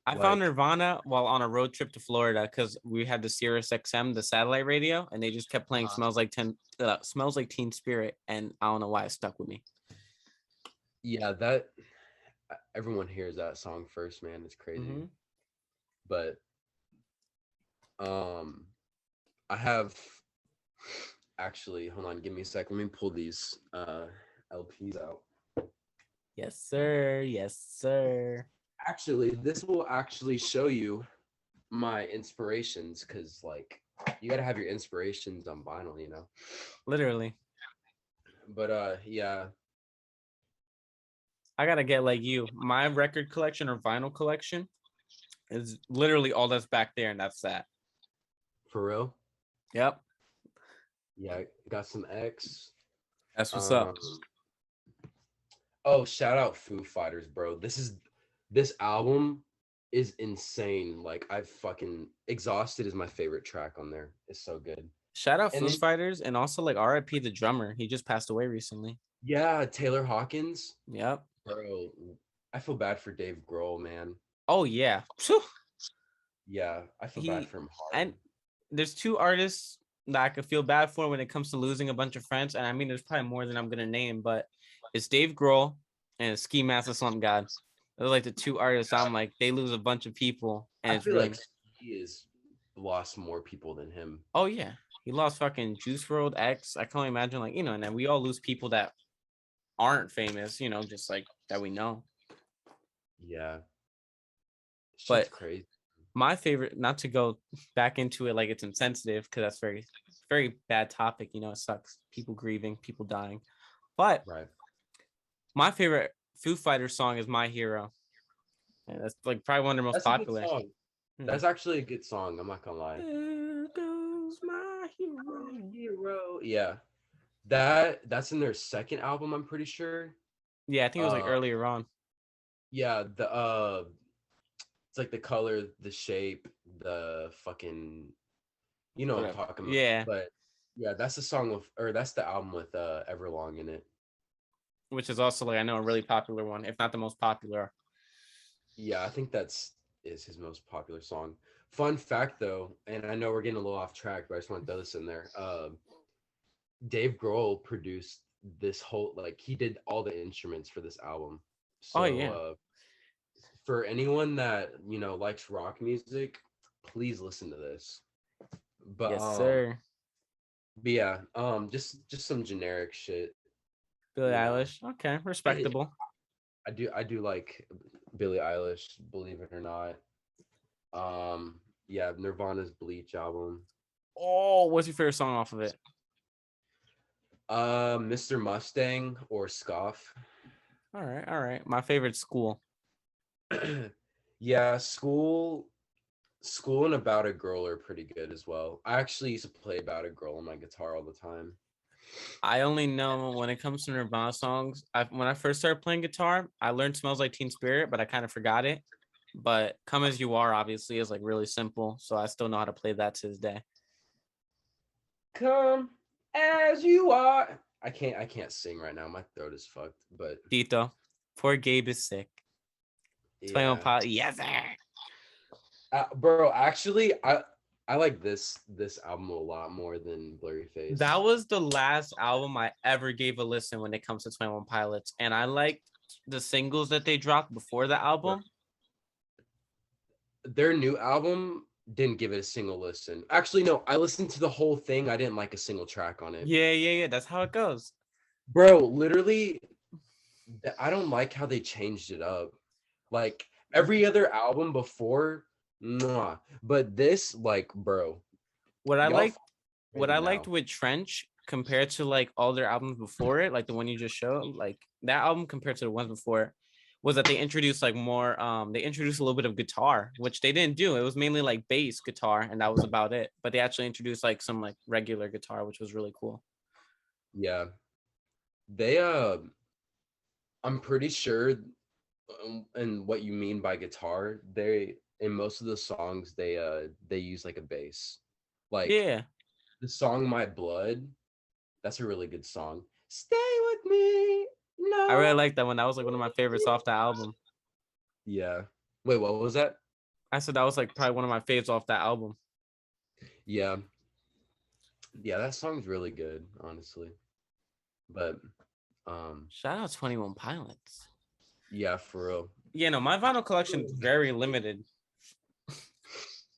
I found Like, Nirvana while on a road trip to Florida because we had the Sirius XM, the satellite radio, and they just kept playing Smells Like Teen Spirit, and I don't know why it stuck with me. yeah, that everyone hears that song first, man. It's crazy. Mm-hmm. But um I have actually, hold on, give me a sec. Let me pull these LPs out. Yes, sir. Yes, sir. Actually, this will actually show you my inspirations because like you gotta have your inspirations on vinyl, you know. Literally. But yeah, I gotta get like you. My record collection or vinyl collection is literally all that's back there, and that's that. for real. Yep. Yeah, got some X. That's what's Um up. oh, shout out Foo Fighters, bro. This album is insane. Like I fucking Exhausted is my favorite track on there. It's so good. Shout out And Foo then Fighters and also like RIP the drummer. He just passed away recently. yeah, Taylor Hawkins. Yep. Bro, I feel bad for Dave Grohl, man. Oh yeah. Phew. Yeah, I feel bad He for him hard. and there's two artists that I could feel bad for when it comes to losing a bunch of friends. And I mean there's probably more than I'm gonna name, but it's Dave Grohl and Ski Mask the Slump God. Those are like the two artists I'm like they lose a bunch of people and I it's feel really like he has lost more people than him. oh yeah. He lost fucking Juice World X. I can only imagine like, and then we all lose people that aren't famous, just like that we know. Yeah, shit's But crazy. my favorite, not to go back into it like it's insensitive, because that's very bad topic. It sucks. People grieving, people dying. But Right. my favorite Foo Fighters song is My Hero. And that's like probably one of their most That's a good popular. song. Hmm. That's actually a good song. I'm not gonna lie. There goes my hero. Hero. Yeah. That's in their second album, I'm pretty sure. Yeah, I think it was like Uh earlier on. yeah, the it's like the color, the shape, the fucking you know what I'm Whatever. talking about. Yeah, But yeah, that's the song with or that's the album with Everlong in it. which is also like I know a really popular one, if not the most popular. Yeah, I think that's is his most popular song. Fun fact though, and I know we're getting a little off track, but I just want to throw this in there. Dave Grohl produced this whole like he did all the instruments for this album. Oh So yeah. for anyone that likes rock music, please listen to this. But Yes, sir. yeah, just some generic shit, Billie you know. Eilish. Okay, respectable. I do like Billie Eilish, believe it or not. Yeah, Nirvana's Bleach album. Oh, what's your favorite song off of it? Mr. Mustang or Scoff. All right, all right. My favorite School. Yeah, school and About a Girl are pretty good as well. I actually used to play About a Girl on my guitar all the time. I only know when it comes to Nirvana songs. When I first started playing guitar, I learned "Smells Like Teen Spirit," but I kind of forgot it. But "Come as You Are" obviously is like really simple, so I still know how to play that to this day. Come as you are. I can't sing right now. My throat is fucked, but Tito, poor Gabe is sick. 21 yeah. Pilot, yes sir. Bro, actually I like this album a lot more than Blurry That Face. was the last album I ever gave a listen when it comes to 21 Pilots, and I liked the singles that they dropped before the album. Their new album didn't give it a single listen. Actually, no, I listened to the whole thing. I didn't like a single track on it. Yeah, yeah, yeah. That's how it goes. Bro, literally, I don't like how they changed it up. Like every other album before, mwah. But this, like, bro, What I y'all liked, what ready I liked now. with Trench compared to like all their albums before it, like the one you just showed, like that album compared to the ones before, was that they introduced like more. They introduced a little bit of guitar, which they didn't do. It was mainly like bass guitar, and that was about it. But they actually introduced like some like regular guitar, which was really cool. Yeah, they I'm pretty sure, and what you mean by guitar, they in most of the songs they use like a bass. Like Yeah, the song My Blood, that's a really good song. Stay with me. I really No. liked that one. That was like one of my favorites off the album. Yeah. Wait, what was that? I said that was like probably one of my faves off that album. Yeah. Yeah, that song's really good, honestly. But Shout out 21 Pilots. yeah, for real. Yeah, no, my vinyl collection is very limited.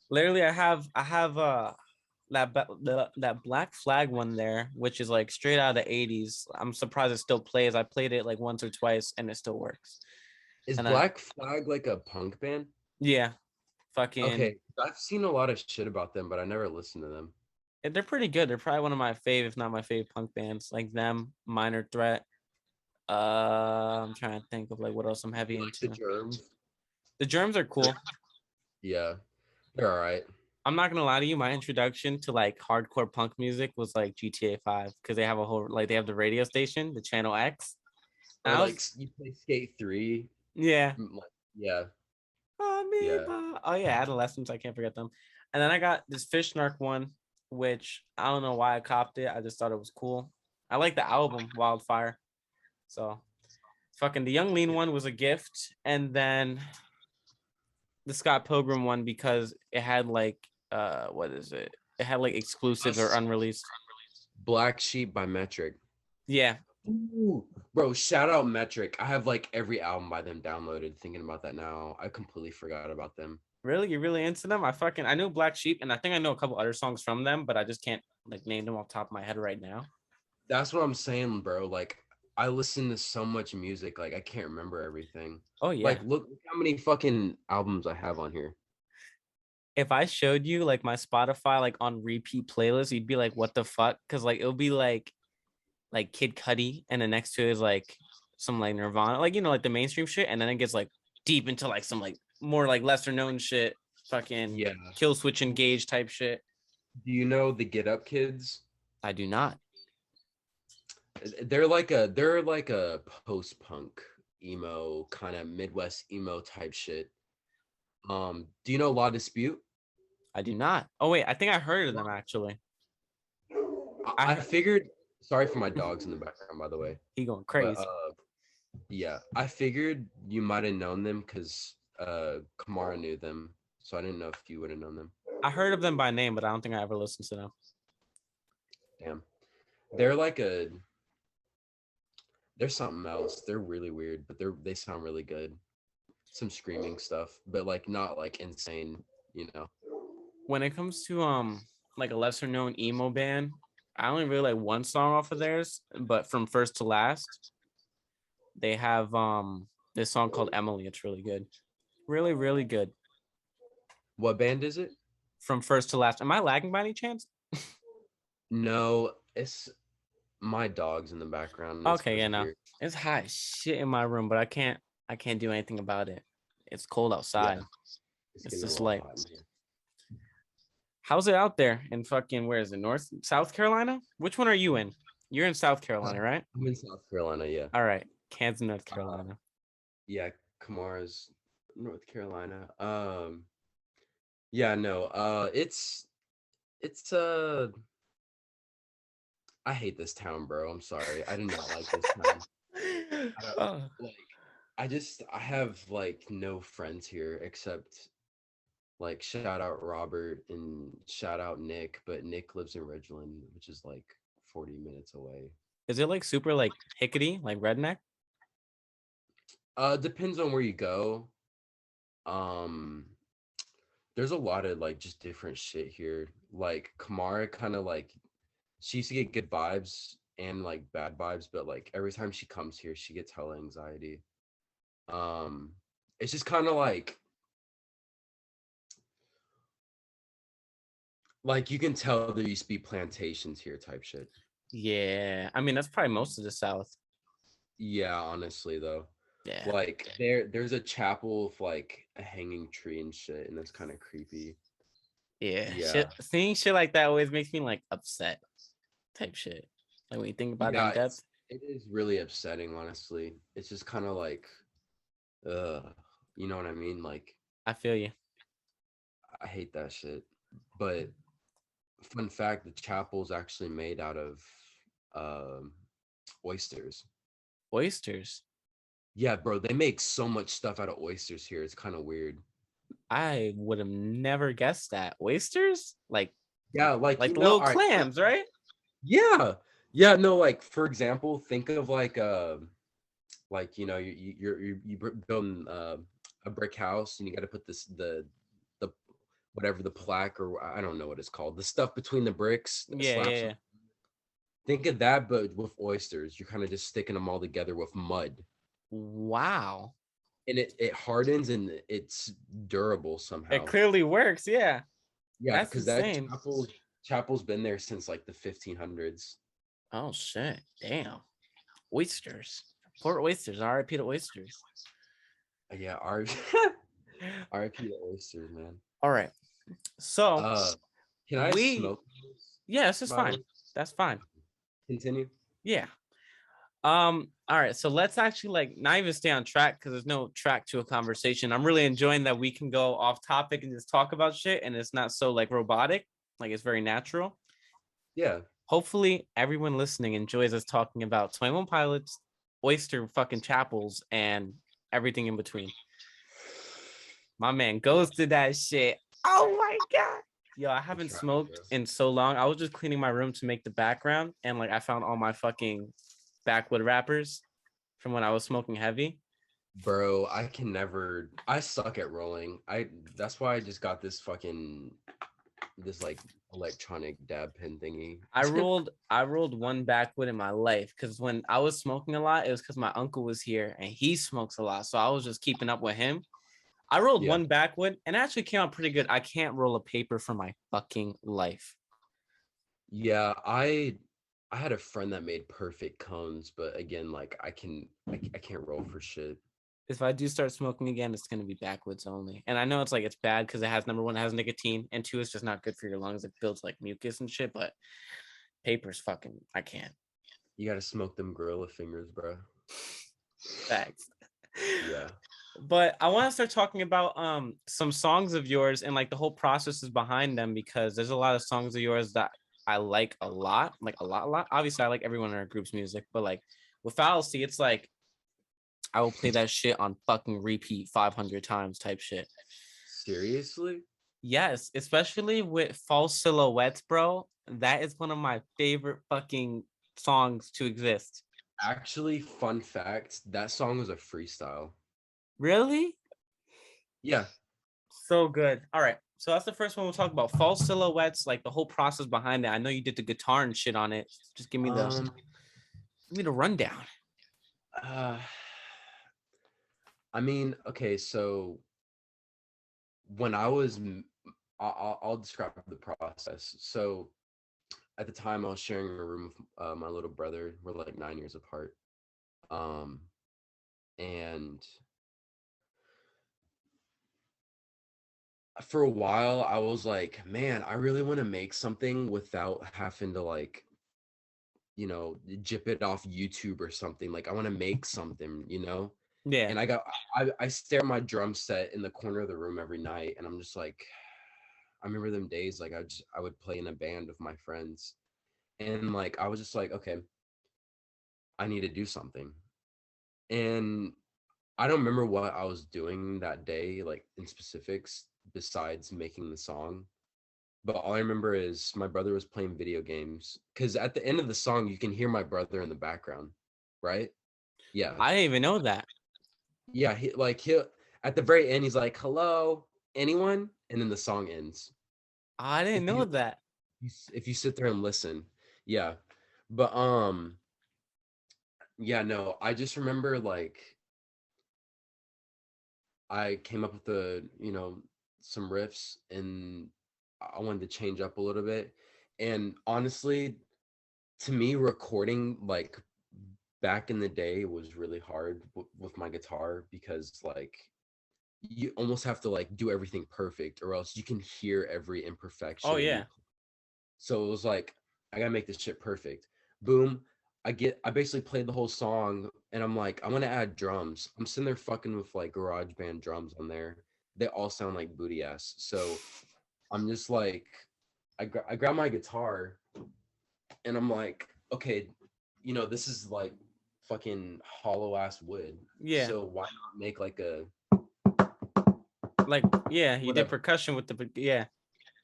Literally, I have that Black Flag one there, which is like straight out of the 80s. I'm surprised it still plays. I played it like once or twice and it still works. Is And Black Flag like a punk band? yeah, fucking Okay, I've seen a lot of shit about them, but I never listened to them. they're pretty good. They're probably one of my fave, if not my fave punk bands, like them, Minor Threat. I'm trying to think of like what else I'm heavy You like the into. Germs? The Germs are cool. Yeah, they're all right. I'm not gonna lie to you. My introduction to like hardcore punk music was like GTA 5 because they have a whole like they have the radio station, the Channel X. And Or I like was you play Skate 3. yeah. Like, yeah, yeah. Amoeba. Oh yeah, Adolescents. I can't forget them. And then I got this Fish Narc one, which I don't know why I copped it. I just thought it was cool. I like the album Wildfire. So fucking the Young Lean one was a gift, and then the Scott Pilgrim one because it had like what is it? It had like exclusives or unreleased. Black Sheep by Metric. Yeah, Ooh, bro, shout out Metric. I have like every album by them downloaded. Thinking about that now, I completely forgot about them. really, you're really into them? I knew Black Sheep, and I think I know a couple other songs from them, but I just can't like name them off the top of my head right now. That's what I'm saying, bro. Like, I listen to so much music, like I can't remember everything. Oh yeah. Like, look how many fucking albums I have on here. If I showed you like my Spotify like on repeat playlist, you'd be like, "What the fuck?" Because like it'll be like Kid Cudi, and then next to it is like some like Nirvana, like like the mainstream shit, and then it gets like deep into like some like more like lesser known shit, fucking Yeah. Kill Switch Engage type shit. Do you know the Get Up Kids? I do not. They're like a post punk emo kind of Midwest emo type shit. Do you know La Dispute? I do not. Oh wait, I think I heard of them actually. I I heard figured. Sorry for my dogs in the background, by the way. he going But crazy. yeah, I figured you might have known them because Kamara knew them, so I didn't know if you would have known them. I heard of them by name, but I don't think I ever listened to them. Damn, they're like a they're something else. They're really weird, but they sound really good. Some screaming stuff, but like not like insane, you know. When it comes to like a lesser known emo band, I only really like one song off of theirs, but from first to last, they have This song called Emily. It's really good. Really, really good. What band is it? From first to last. Am I lagging by any chance? No, it's my dog's in the background. It's Okay, yeah, really no. weird. It's hot as shit in my room, but I can't do anything about it. It's cold Yeah, outside. it's It's getting a just little like, hot in here. how's it out there in fucking, where is it? South Carolina? Which one are you in? You're in South Carolina, right? I'm in South Carolina, yeah. All right. Kansas, North Uh, Carolina. yeah, Kamara's North Carolina. Yeah, no. It's I hate this town, bro. I'm sorry. I do not like this town. I don't Oh, like I have like no friends here except like shout out Robert and shout out Nick, but Nick lives in Ridgeland, which is like 40 minutes away. is it like super like hickety, like redneck? Depends on where you go. Um there's a lot of like just different shit here. Like Kamara kind of like she used to get good vibes and like bad vibes, but like every time she comes here, she gets hella anxiety. Um it's just kind of like you can tell there used to be plantations here type shit. Yeah. I mean, that's probably most of the South. Yeah, honestly though. Yeah. Like there's a chapel with like a hanging tree and shit, and it's kind of creepy. Yeah. Yeah. Shit. Seeing shit like that always makes me like upset type shit. Like when you think about it in Yeah, depth. it is really upsetting, honestly. It's just kind of like uh you know what I mean? Like I feel you. I hate that shit. But fun fact, the chapel is actually made out of um oysters. Oysters. Yeah, bro, they make so much stuff out of oysters here. It's kind of weird. I would have never guessed that. Oysters? Yeah, like Like all little right, clams, right? yeah. Yeah, no, like for example, think of like building a brick house and you got to put the whatever the plaque or I don't know what it's called, the stuff between the bricks that Yeah, yeah, slaps. yeah. Think of that, but with oysters. You're kind of just sticking them all together with mud, Wow. and it hardens and it's durable It somehow. clearly works. Yeah. Yeah, That's because that insane. chapel's been there since like the 1500s. Oh shit. Damn. Oysters. Poor oysters. R.I.P. to oysters. Yeah, RIP to oysters, man. All right. So Uh, can I we smoke this, yeah, this is by the fine. way? That's fine. Continue. Yeah. All right. So let's actually like not even stay on track because there's no track to a conversation. I'm really enjoying that we can go off topic and just talk about shit and it's not so like robotic, like it's very natural. Yeah. Hopefully everyone listening enjoys us talking about 21 Pilots, oyster fucking chapels, and everything in between. My man goes to that shit. Oh my god. Yo, I haven't Try, smoked bro. in so long. I was just cleaning my room to make the background, and like I found all my fucking backwood wrappers from when I was smoking heavy. Bro, I can never. I suck at rolling. That's why I just got this like electronic dab pen thingy. I rolled one backwood in my life because when I was smoking a lot, it was because my uncle was here and he smokes a lot. So I was just keeping up with him. I rolled Yeah. one backwood and it actually came out pretty good. I can't roll a paper for my fucking life. Yeah, I had a friend that made perfect cones, but again, like I can't roll for shit. If I do start smoking again, it's gonna be backwoods only. And I know it's like it's bad because it has number one, it has nicotine, and two, it's just not good for your lungs. It builds like mucus and shit. But paper's fucking, I can't. You gotta smoke them gorilla fingers, bro. Facts. Yeah. But I want to start talking about some songs of yours and like the whole processes behind them because there's a lot of songs of yours that I like a lot, like a lot, a lot. Obviously, I like everyone in our group's music, but like with Fallacy, it's like I will play that shit on fucking repeat 500 times type shit. Seriously? Yes, especially with False Silhouettes, bro. That is one of my favorite fucking songs to exist. Actually, fun fact, that song was a freestyle. Really? Yeah. So good. All right. So that's the first one we'll talk about. False Silhouettes, like the whole process behind it. I know you did the guitar and shit on it. Just give me the rundown. Uh I mean, okay, so when I was, I'll describe the process. So at the time, I was sharing a room with my little brother. We're like 9 years apart. Um, and for a while, I was like, man, I really want to make something without having to like, jip it off YouTube or something. Like, I want to make something, Yeah. And I stare at my drum set in the corner of the room every night, and I'm just like, I remember them days, like I would play in a band with my friends, and like I was just like, okay, I need to do something. And I don't remember what I was doing that day, like in specifics, besides making the song. But all I remember is my brother was playing video games. Because at the end of the song, you can hear my brother in the background, right? Yeah, I didn't even know that. yeah. He at the very end, he's like, "Hello, anyone?" And then the song ends. I didn't If know you that. if you sit there and listen, yeah. But yeah, no. I just remember like I came up with some riffs, and I wanted to change up a little bit. And honestly, to me, recording like back in the day was really hard with my guitar, because like you almost have to like do everything perfect, or else you can hear every Oh imperfection when you. yeah. So it was like, I gotta make this shit perfect. Boom. I basically played the whole song, and I'm like, I want to add drums. I'm sitting there fucking with like garage band drums on there. They all sound like booty ass. So I'm just like, I grab my guitar, and I'm like, okay, this is like fucking hollow ass wood. Yeah. So why not make like a Like yeah, you did whatever? percussion with the yeah.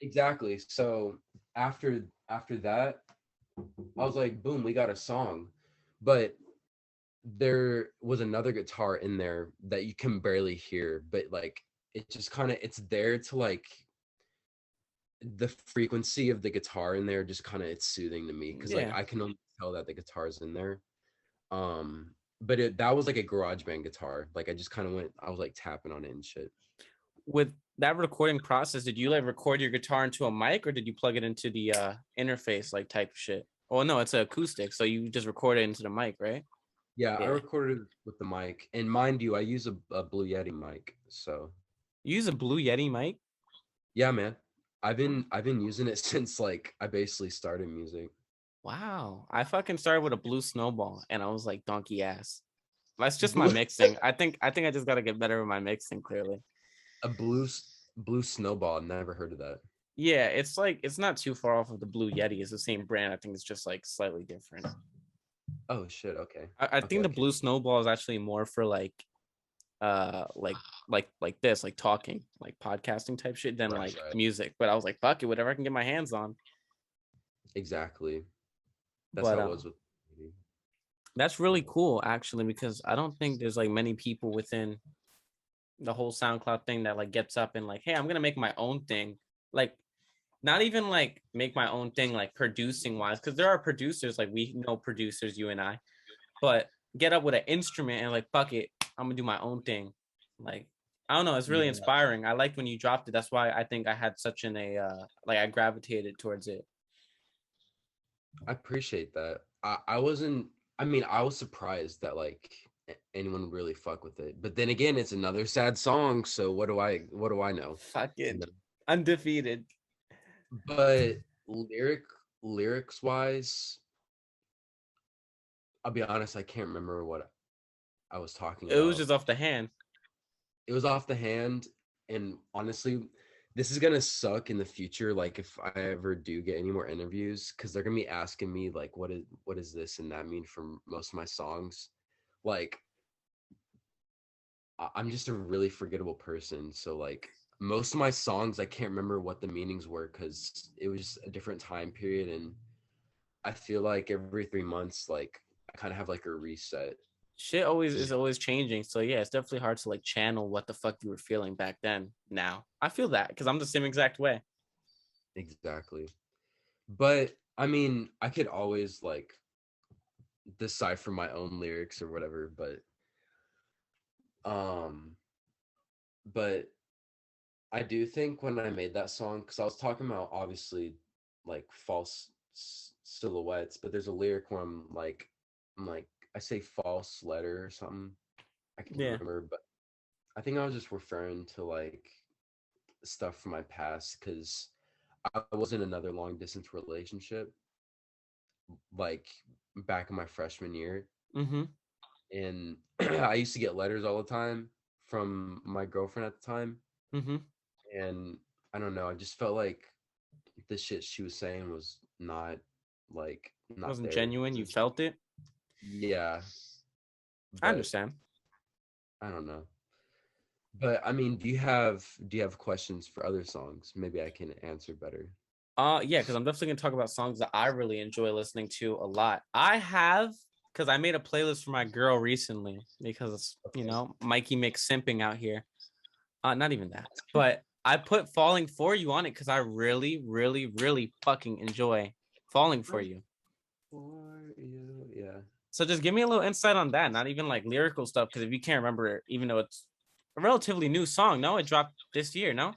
Exactly. So after that, I was like, boom, we got a song. But there was another guitar in there that you can barely hear, but like it just kind of it's there to like the frequency of the guitar in there just kind of it's soothing to me, because like Yeah. I can only tell that the guitar's in there. But that was like a garage band guitar. Like I was like tapping on it and shit. With that recording process, did you like record your guitar into a mic or did you plug it into the interface like type of shit? Oh no, it's an acoustic, so you just record it into the mic, right? Yeah, I Yeah. recorded it with the mic, and mind you, I use a Blue Yeti mic. So You use a Blue Yeti mic? yeah, man, I've been using it since like I basically started music. Wow. I fucking started with a Blue Snowball and I was like donkey ass. That's just my Blue mixing. I think I just gotta get better with my mixing, clearly. a blue snowball. Never heard of that. Yeah, it's like it's not too far off of the Blue Yeti. It's the same brand. I think it's just like slightly different. Oh shit. Okay. I Okay. think the Okay. Blue Snowball is actually more for like like this, like talking, like podcasting type shit than Right. like Right. music. But I was like, fuck it, whatever I can get my hands on. Exactly. That's But how it was with. that's really cool actually, because I don't think there's like many people within the whole SoundCloud thing that like gets up and like, hey, I'm gonna make my own thing. Like not even like make my own thing like producing wise, because there are producers, like we know producers, you and I, but get up with an instrument and like fuck it, I'm gonna do my own thing. Like I don't know, it's really Yeah, inspiring. I liked when you dropped it. That's why I think I had such an a like I gravitated towards it. I appreciate that. I wasn't. I mean, I was surprised that like anyone would really fuck with it. But then again, it's another sad song. So what do I know? You Fucking know? undefeated. But lyrics wise, I'll be honest. I can't remember what I was talking It was about. just off the hand. It was off the hand, and honestly, this is gonna suck in the future, like if I ever do get any more interviews, because they're gonna be asking me like what is this and that mean for most of my songs. Like I'm just a really forgettable person, so like most of my songs I can't remember what the meanings were, because it was a different time period, and I feel like every 3 months like I kind of have like a reset. Shit always Just is always changing. So yeah, it's definitely hard to like channel what the fuck you were feeling back then. Now I feel that because I'm the same exact way. exactly. But I mean, I could always like decipher my own lyrics or whatever, but Um, but I do think when I made that song, because I was talking about obviously like false silhouettes, but there's a lyric where I'm like, I say false letter or something. I can't Yeah. remember, but I think I was just referring to like stuff from my past because I was in another long distance relationship like back in my freshman year, Mm-hmm. and I used to get letters all the time from my girlfriend at the time, Mm-hmm. and I don't know, I just felt like the shit she was saying was not like not Wasn't there. genuine. You Just felt it. yeah, I but understand. I don't know. But I mean, do you have questions for other songs? Maybe I can answer better. Yeah, because I'm definitely gonna talk about songs that I really enjoy listening to a lot. I have because I made a playlist for my girl recently because Okay. Mikey makes simping out here. Not even that, but I put "Falling for You" on it because I really, really, really fucking enjoy "Falling for I'm You." for you. Yeah. So just give me a little insight on that. Not even like lyrical stuff, because if you can't remember it, even though it's a relatively new song, no, it dropped this year, no,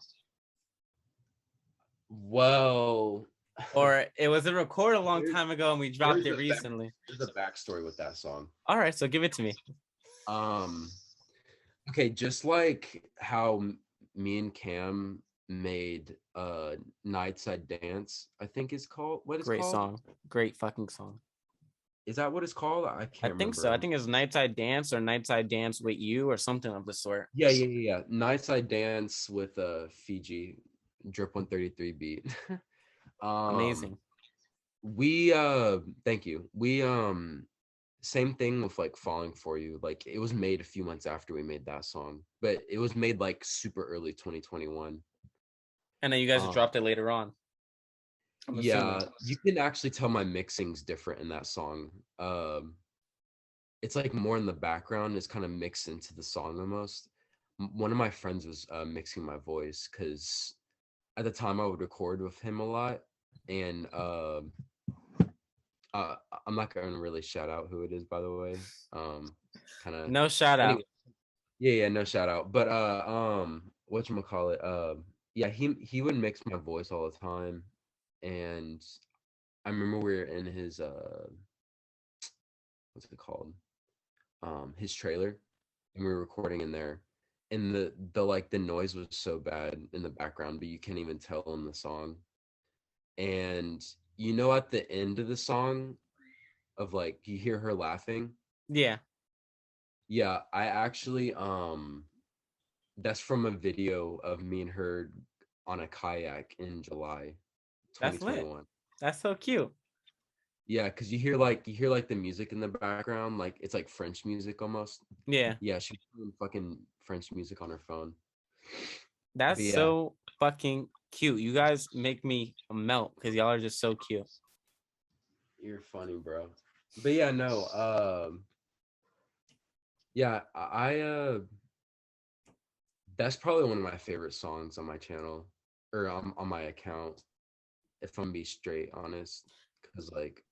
Well, or it was recorded a long there's time ago and we dropped it recently. there's a backstory with that song. All right, so give it to me. Um, okay, just like how me and Cam made Nightside Dance, I think is called what it's Great called. song. Great fucking song. Is that what it's called? I I can't think remember. so. I think it's Nightside Dance or Nightside Dance with You or something of the sort. Yeah. Nightside Dance with Fiji Drip 133 beat. um Amazing. we thank you. We same thing with like Falling for You. Like it was made a few months after we made that song, but it was made like super early 2021. And then you guys Um dropped it later on, I'm assuming. yeah, you can actually tell my mixing's different in that song. It's like more in the background, it's kind of mixed into the song almost. One of my friends was mixing my voice because at the time I would record with him a lot, and uh, I'm not gonna really shout out who it is, by the way. Kind of. No shout Anyway, out. yeah, no shout out. But whatchamacallit, yeah, he would mix my voice all the time, and I remember we were in his what's it called? His trailer, and we were recording in there, and the like the noise was so bad in the background, but you can't even tell in the song. And at the end of the song, of like you hear her laughing. Yeah, Yeah, I actually that's from a video of me and her on a kayak in July that's lit. 2021. That's so cute. Yeah, because you hear like the music in the background, like it's like French music almost. Yeah, Yeah, she's playing fucking French music on her phone. that's But yeah, so fucking cute. You guys make me melt because y'all are just so cute. you're funny, bro. But yeah, no, yeah, that's probably one of my favorite songs on my channel or on my account, if I'm be straight honest. Cause like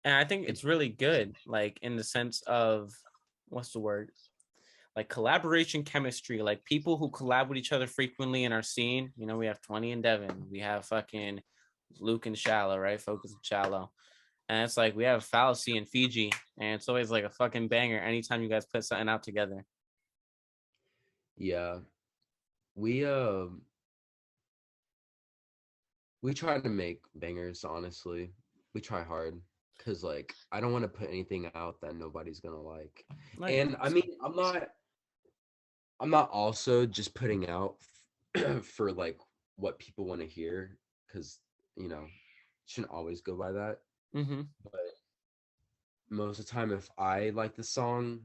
And I think it it's really good, like in the sense of what's the word? Like collaboration chemistry, like people who collab with each other frequently in our scene. We have 20 and Devin, we have fucking Luke and Shallow, right? Focus and Shallow. And it's like we have Fallacy and Fiji, and it's always like a fucking banger anytime you guys put something out together. yeah, we we try to make bangers, honestly. We try hard because like I don't want to put anything out that nobody's gonna like. Like, And I mean, I'm not also just putting out for like what people want to hear because shouldn't always go by that. mm-hmm. But most of the time, if I like the song,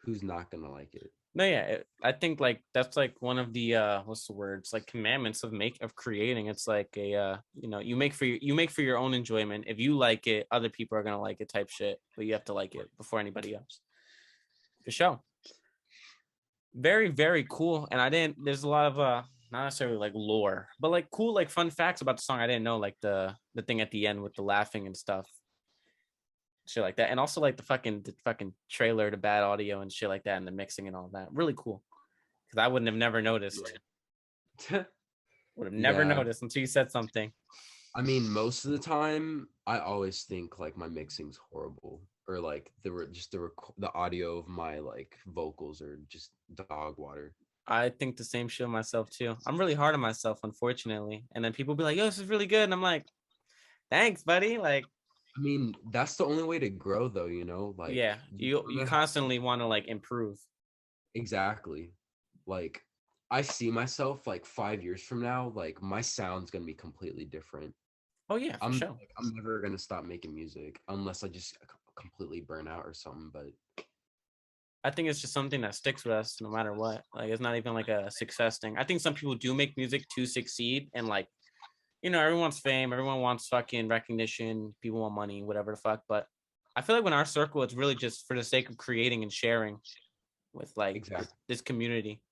who's not gonna like it? No, yeah, I think like that's like one of the what's the word? It's like commandments of creating. It's like a you make for your own enjoyment. If you like it, other people are gonna like it type shit. But you have to like it before anybody else. For sure. Very, very cool. And I didn't there's a lot of not necessarily like lore, but like cool like fun facts about the song I didn't know, like the thing at the end with the laughing and stuff. shit like that, and also like the fucking trailer to Bad Audio and shit like that, and the mixing and all that. Really cool. Because I wouldn't have never noticed. Yeah. Would have never Yeah. noticed until you said something. I mean, most of the time, I always think like my mixing's horrible, or like the audio of my like vocals are just dog water. I think the same shit myself too. I'm really hard on myself, unfortunately. And then people be like, "Yo, this is really good," and I'm like, "Thanks, buddy." Like, I mean, that's the only way to grow, though. Like yeah, you constantly want to like improve. exactly. Like, I see myself like 5 years from now, like my sound's gonna be completely different. Oh yeah, for sure. I'm never gonna stop making music unless I just completely burn out or something. But I think it's just something that sticks with us no matter what. Like, it's not even like a success thing. I think some people do make music to succeed, and like, everyone wants fame, everyone wants fucking recognition, people want money, whatever the fuck. But I feel like when our circle, it's really just for the sake of creating and sharing with like exactly, this community.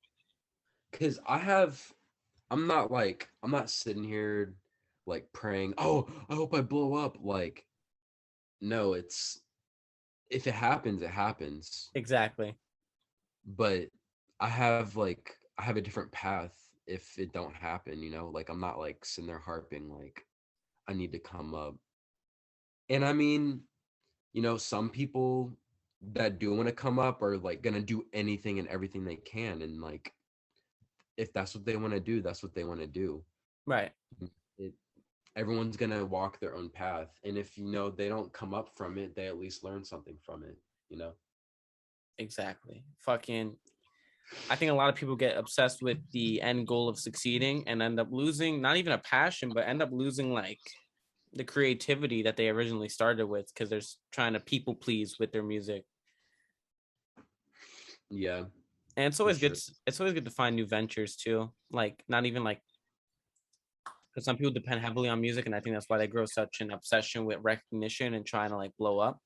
because I'm not sitting here like praying. Oh, I hope I blow up. Like, no, it's if it happens, it happens. Exactly. But I have a different path if it don't happen. Like I'm not like sitting there harping like I need to come up. And I mean, some people that do want to come up are like gonna do anything and everything they can, and like if that's what they want to do, that's what they want to do. Right. It, Everyone's gonna walk their own path, and if they don't come up from it, they at least learn something from it. You know. Exactly. Fucking I think a lot of people get obsessed with the end goal of succeeding and end up losing not even a passion, but end up losing like the creativity that they originally started with because they're trying to people please with their music. Yeah, And it's for always good. sure. It's always good to find new ventures too. Like not even like because some people depend heavily on music, and I think that's why they grow such an obsession with recognition and trying to like blow up.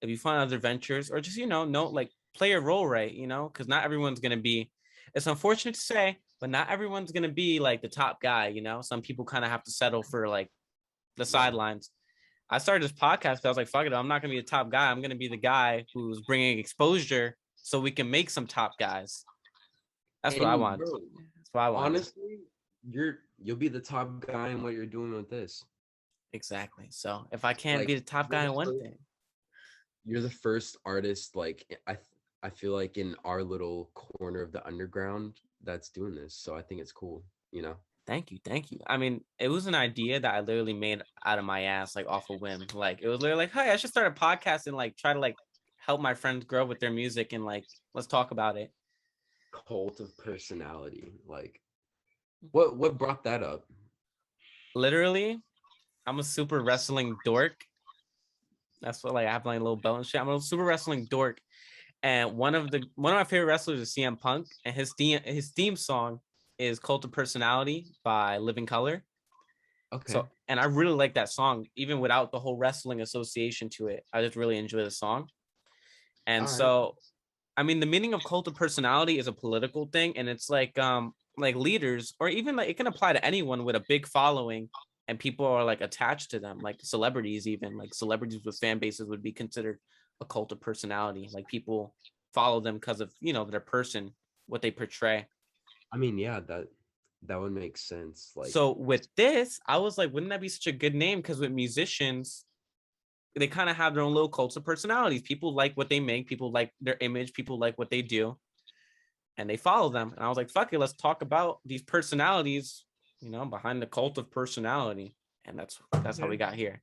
If you find other ventures or just no like play a role right, because not everyone's gonna be. It's unfortunate to say, but not everyone's gonna be like the top guy. Some people kind of have to settle for like the Yeah. sidelines. I started this podcast because I was like, fuck it, I'm not gonna be the top guy. I'm gonna be the guy who's bringing exposure so we can make some top guys. That's what I And want. bro, That's what I want. honestly, you'll be the top guy in what you're doing with this. Exactly. So if I can't be Like the top you're guy the in one first, thing, you're the first artist. Like I feel like in our little corner of the underground that's doing this. So I think it's cool. You know. thank you, thank you. I mean, it was an idea that I literally made out of my ass, like off a whim. Like it was literally like, hey, I should start a podcast and like try to like help my friends grow with their music and like let's talk about it. Cult of personality. Like what brought that up? Literally, I'm a super wrestling dork. That's what like I have my little belt and shit. I'm a super wrestling dork. And one of my favorite wrestlers is CM Punk, and his theme song is "Cult of Personality" by Living Color. Okay. So, and I really like that song, even without the whole wrestling association to it. I just really enjoy the song. And All right. so, I mean, the meaning of cult of personality is a political thing, and it's like leaders, or even like it can apply to anyone with a big following, and people are like attached to them, like celebrities, even like celebrities with fan bases would be considered a cult of personality. Like people follow them because of their person, what they portray. I mean, yeah, that would make sense. Like, So with this, I was like, wouldn't that be such a good name? Because with musicians, they kind of have their own little cults of personalities. People like what they make, people like their image, people like what they do, and they follow them. And I was like, fuck it, let's talk about these personalities, behind the cult of personality. And that's how we got here.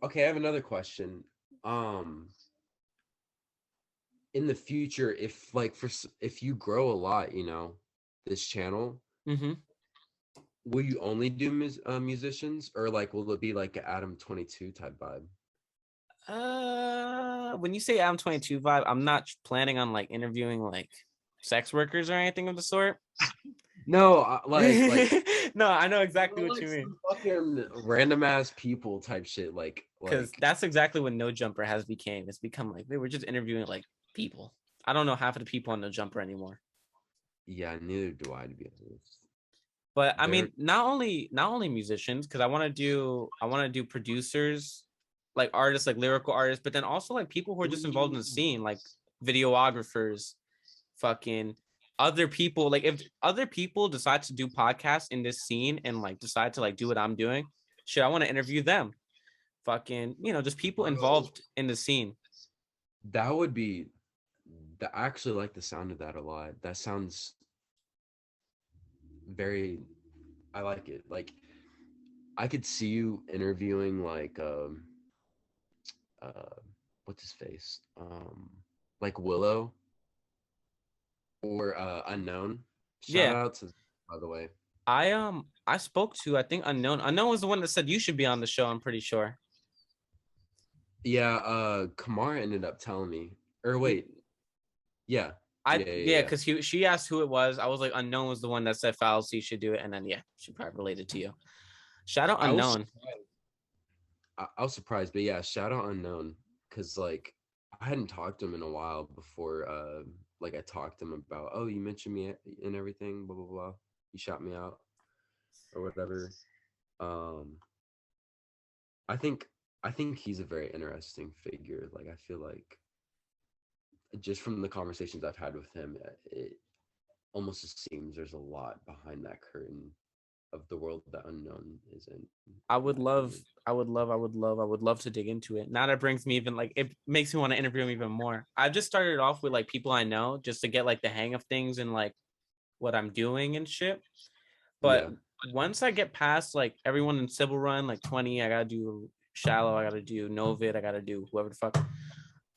okay, I have another question. Um, in the future, if like if you grow a lot, this channel, Mm-hmm. will you only do musicians, or like will it be like an Adam 22 type vibe? When you say I'm 22 vibe, I'm not planning on like interviewing like sex workers or anything of the sort. No, like No, I know exactly what like you mean. some fucking random ass people type shit. Because that's exactly what No Jumper has became. It's become like they were just interviewing like people. I don't know half of the people on No Jumper anymore. yeah, neither do I, to be honest. But I They're mean, not only musicians, because I want to do producers, like artists, like lyrical artists, but then also like people who are just involved in the scene, like videographers, fucking other people. Like if other people decide to do podcasts in this scene and like decide to like do what I'm doing, shit, I want to interview them. Fucking, just people Bro, involved in the scene. that would be. I actually like the sound of that a lot. That sounds very. I like it. Like I could see you interviewing uh what's his face? Like Willow or Unknown. Shout Yeah. out to, by the way. I spoke to, I think, Unknown was the one that said you should be on the show, I'm pretty sure. Yeah, Kamara ended up telling me. Or He, wait, yeah. I Yeah, yeah, yeah, yeah. because she asked who it was. I was like, Unknown was the one that said Fallacy should do it, and then yeah, she probably related to you. Shout out I was Unknown. surprised. I was surprised, but yeah, shout out Unknown, because like I hadn't talked to him in a while before like I talked to him about, oh, you mentioned me and everything, blah blah blah. You shot me out or whatever. Um I think I think he's a very interesting figure. Like I feel like just from the conversations I've had with him, it almost seems there's a lot behind that curtain of the world that Unknown is I in would my love, opinion. I would love to dig into it. Now that brings me even like it makes me want to interview him even more. I've just started off with like people I know just to get like the hang of things and like what I'm doing and shit. But Yeah. once I get past like everyone in Civil Run, like 20, I gotta do Shallow, I gotta do Novid, I gotta do whoever the fuck.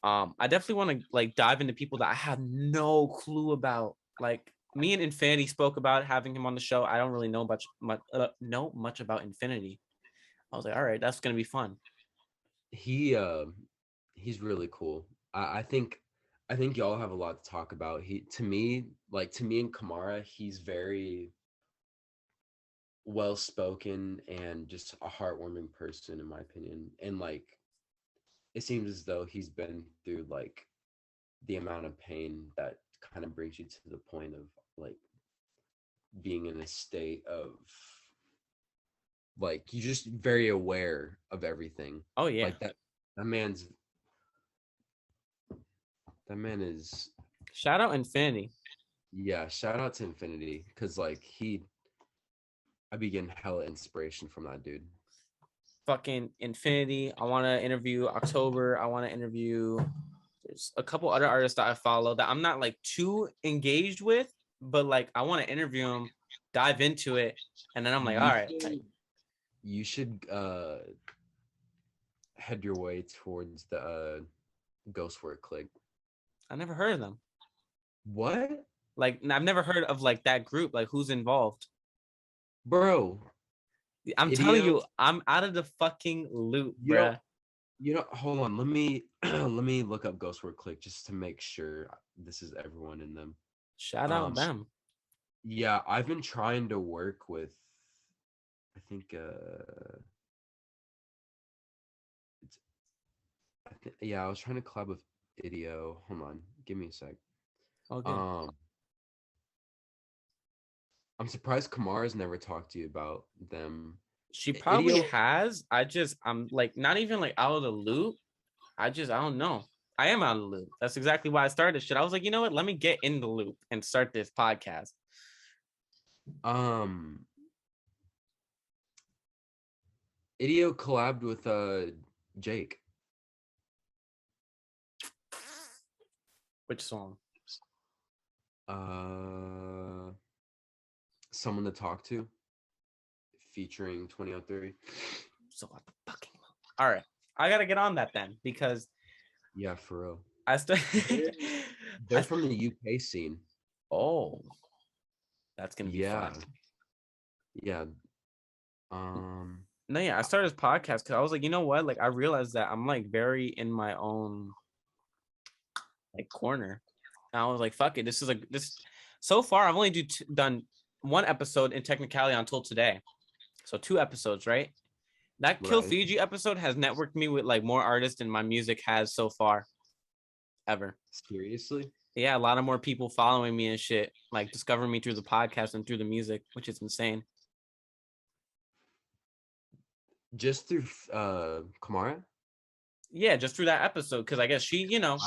I definitely want to like dive into people that I have no clue about. Like me and Infinity spoke about having him on the show. I don't really know much about Infinity. I was like, all right, that's gonna be fun. He he's really cool. I think y'all have a lot to talk about. He to me, like to me and Kamara, he's very well spoken and just a heartwarming person in my opinion. And like it seems as though he's been through like the amount of pain that kind of brings you to the point of like being in a state of like you're just very aware of everything. Oh yeah, Like that man's that man is shout out Infinity. yeah, shout out to Infinity because like I be getting hella inspiration from that dude. Fucking Infinity. I want to interview October. I want to interview. There's a couple other artists that I follow that I'm not like too engaged with, but like I want to interview them, dive into it, and then I'm like, all You right, like, should you should head your way towards the Ghostwork clique. I never heard of them. What? Like I've never heard of like that group. Like who's involved? Bro, I'm telling Idio, you, I'm out of the fucking loop, you don't bruh. hold on, let me let me look up Ghostwork clique just to make sure this is everyone in them. Shout out Um them. yeah, I've been trying to work with I think it's yeah, I was trying to collab with Idio. Hold on, give me a sec. All good. Um I'm surprised Kamara's never talked to you about them. She probably Idio, has. I'm like not even like out of the loop. I don't know. I am out of the loop. That's exactly why I started shit. I was like, you know what? Let me get in the loop and start this podcast. um, Idio collabed with Jake. Which song? Uh, Someone to Talk to, featuring 2003. So what the fucking loop. All right. I gotta get on that then because Yeah, for real. I start They're, I they're from the UK scene. oh, that's gonna be Yeah, fun. yeah. Um, No, yeah, I started this podcast because I was like, you know what? Like I realized that I'm like very in my own like corner. And I was like, fuck it. This is like this so far I've only done one episode in technicality until today. So two episodes, right? That Kill right. Fiji episode has networked me with like more artists than my music has so far ever. Seriously? Yeah, a lot of more people following me and shit, like discovering me through the podcast and through the music, which is insane. Just through Kamara? Yeah, just through that episode. Cause I guess she, Wow.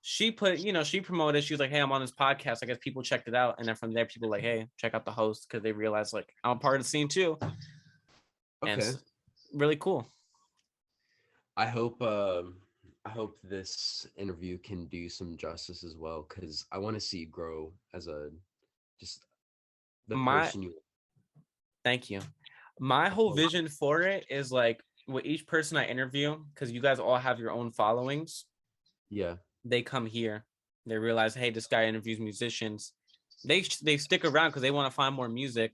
she put, she promoted, she was like, hey, I'm on this podcast. I guess people checked it out. And then from there, people like, hey, check out the host because they realized like I'm a part of the scene too. And Okay. it's really cool. I hope this interview can do some justice as well, because I want to see you grow as a just the My person you. Thank you. My Of whole course. vision for it is like with each person I interview, because you guys all have your own followings, Yeah. they come here, they realize, hey, this guy interviews musicians. They stick around because they want to find more music.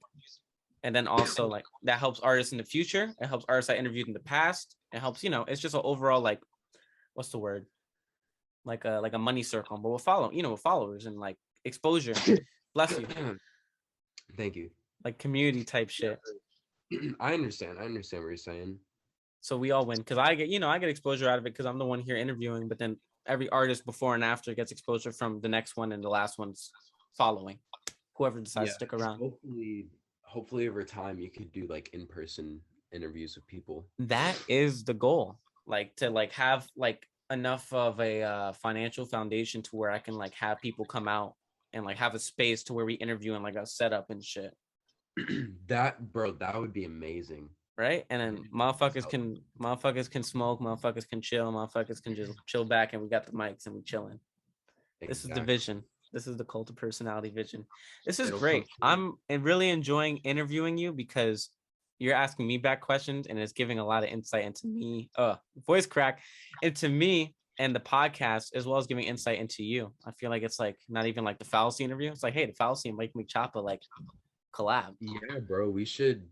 And then also like that helps artists in the future. It helps artists I interviewed in the past. It helps, it's just an overall like what's the word? Like a money circle, but with followers and like exposure. Bless you. Thank you. Like community type shit. Yeah. I understand. I understand what you're saying. So we all win because I get exposure out of it because I'm the one here interviewing, but then every artist before and after gets exposure from the next one and the last one's following. Whoever decides Yeah. to stick around. Hopefully over time you could do like in-person interviews with people. That is the goal. Like to like have like enough of a financial foundation to where I can like have people come out and like have a space to where we interview and like a setup and shit. That would be amazing. Right. And then motherfuckers can smoke, motherfuckers can chill, motherfuckers can just chill back and we got the mics and we chilling. This is the Exactly. vision. This is the cult of personality vision. This is It'll come great. true. I'm really enjoying interviewing you because you're asking me back questions and it's giving a lot of insight into me. Voice crack into me and the podcast, as well as giving insight into you. I feel like it's like not even like the Fallacy interview. It's like, hey, the Fallacy and Mikeymcchoppa like collab. Yeah, bro. We should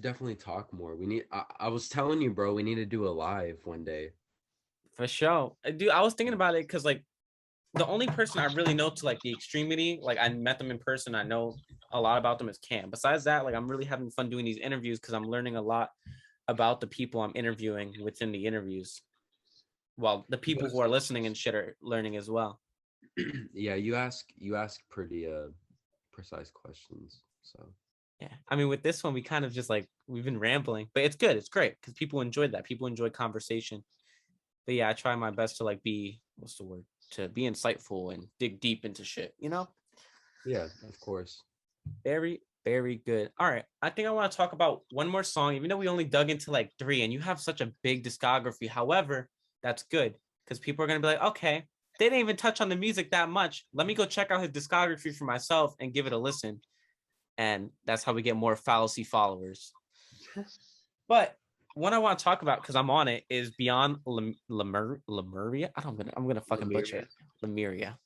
definitely talk more. I was telling you, bro, we need to do a live one day. For sure. Dude, I was thinking about it because like the only person I really know to like the extremity, like I met them in person, I know a lot about them is Cam. Besides that, like I'm really having fun doing these interviews because I'm learning a lot about the people I'm interviewing within the interviews. Well, the But people who are listening and shit are learning as well. yeah, you ask pretty precise questions. So Yeah. I mean, with this one, we kind of just like we've been rambling, but it's good. It's great because people enjoyed that. People enjoy conversation. But yeah, I try my best to like be what's the word? To be insightful and dig deep into shit. yeah, of course. Very, very good. All right. I think I want to talk about one more song, even though we only dug into like three and you have such a big discography. However, that's good because people are going to be like, okay, they didn't even touch on the music that much. Let me go check out his discography for myself and give it a listen. And that's how we get more fallacy followers. But what I want to talk about because I'm on it is Beyond Lemuria. I'm gonna fucking butcher Lemuria. it. Lemuria.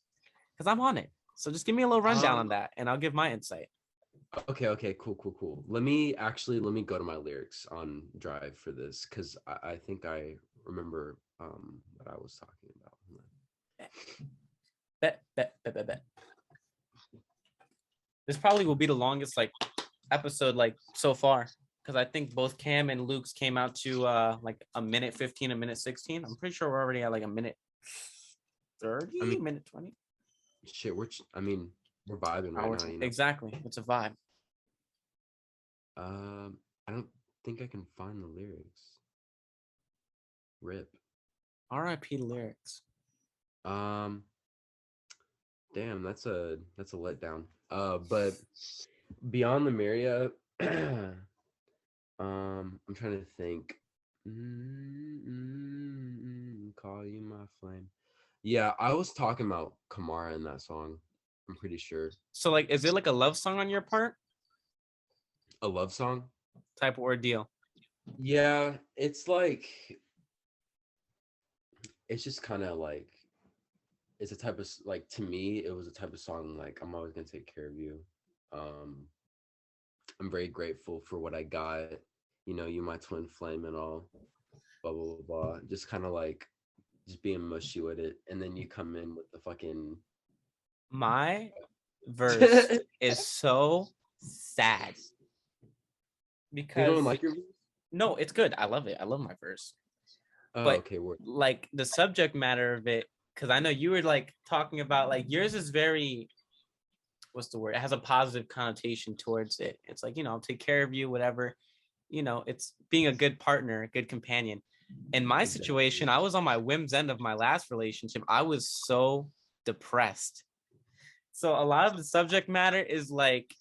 Because I'm on it. So just give me a little rundown on Um. that and I'll give my insight. Okay. Okay. Cool. Cool. Cool. Let me go to my lyrics on Drive for this, because I think I remember what I was talking about. Bet. This probably will be the longest like episode like so far because I think both Cam and Luke's came out to like a minute 15, a minute 16. I'm pretty sure we're already at like a minute 30, I mean, minute 20. shit. I mean, we're vibing right now. Exactly. It's a vibe. I don't think I can find the lyrics. Rip. R.I.P. lyrics. Um. Damn, that's a letdown. But Beyond Lemuria, I'm trying to think. Call you my flame. Yeah, I was talking about Kamara in that song. I'm pretty sure. So like, is it like a love song on your part? A love song? Type of ordeal. Yeah, it's just kind of like it's a type of like, to me it was a type of song like, I'm always gonna take care of you. Um, I'm very grateful for what I got. You my twin flame and all. Blah blah blah blah. Just kind of like just being mushy with it, and then you come in with the fucking. My verse is so sad You don't because like your? no, it's good. I love it. I love my verse. Oh, But okay. Word. like the subject matter of it, because I know you were like talking about like yours is very what's the word? It has a positive connotation towards it. It's like, I'll take care of you, whatever. It's being a good partner, a good companion. In my situation, Exactly. I was on my whim's end of my last relationship. I was so depressed. So a lot of the subject matter is like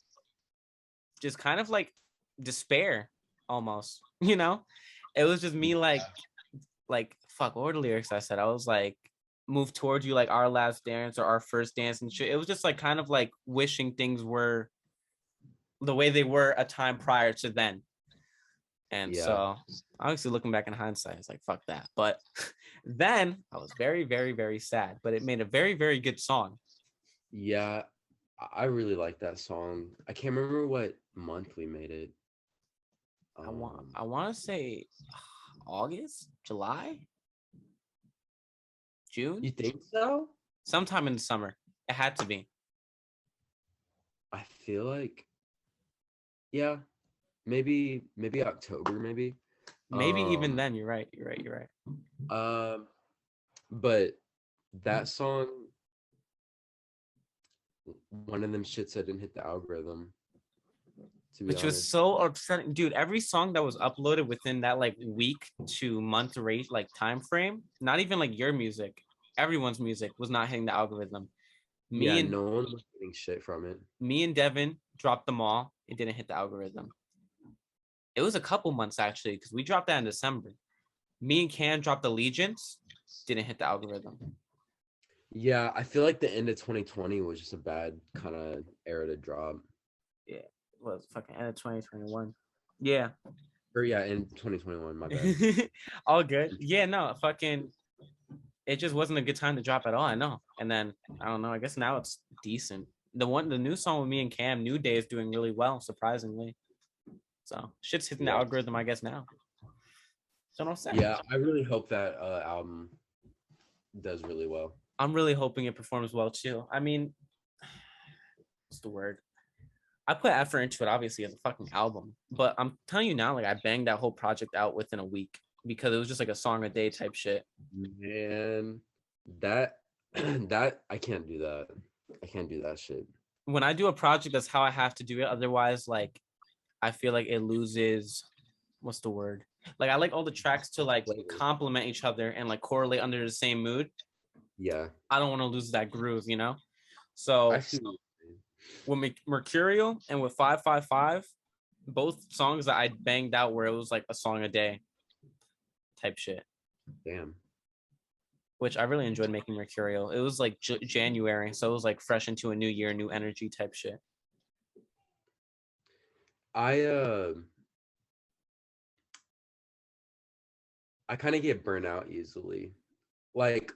just kind of like despair almost, you know? It was just me like fuck, what were the lyrics I said? I was like move towards you like our last dance or our first dance and shit. It was just like kind of like wishing things were the way they were a time prior to then. And Yeah. so obviously looking back in hindsight, it's like fuck that. But then I was very, very, very sad. But it made a very, very good song. Yeah. I really like that song. I can't remember what month we made it. I want to say August, July, You June, think so? sometime in the summer. It had to be. I feel like, yeah, maybe October, maybe. Maybe even Um, then. You're right. You're right. You're right. um, but that song, one of them shits that didn't hit the algorithm, to be Which was honest. so upsetting, dude. Every song that was uploaded within that like week to month rate like time frame, not even like your music, everyone's music was not hitting the algorithm. Me Yeah, and no one was getting shit from it. me and Devin dropped them all. It didn't hit the algorithm. It was a couple months actually because we dropped that in December. Me and Cam dropped Allegiance, didn't hit the algorithm. Yeah, I feel like the end of 2020 was just a bad kind of era to drop. Yeah, it was fucking end of 2021. Yeah, Or yeah, in 2021, my bad. all good. Yeah, no, fucking. It just wasn't a good time to drop at all. I know. And then I don't know. I guess now it's decent. The new song with me and Cam, New Day, is doing really well, surprisingly. So shit's hitting the Yeah. algorithm, I guess now. So I'm sad. Yeah, I really hope that album does really well. I'm really hoping it performs well too. I mean, what's the word? I put effort into it, obviously, as a fucking album. But I'm telling you now, like I banged that whole project out within a week because it was just like a song a day type shit. Man, that that I can't do that. I can't do that shit. When I do a project, that's how I have to do it. Otherwise, like I feel like it loses what's the word? Like I like all the tracks to like Flavor. complement each other and like correlate under the same mood. Yeah, I don't want to lose that groove, you know? I So see. with Mercurial and with 555, both songs that I banged out where it was like a song a day type shit, Damn. which I really enjoyed making Mercurial. It was like January, so it was like fresh into a new year, new energy type shit. I I kind of get burnt out easily. Like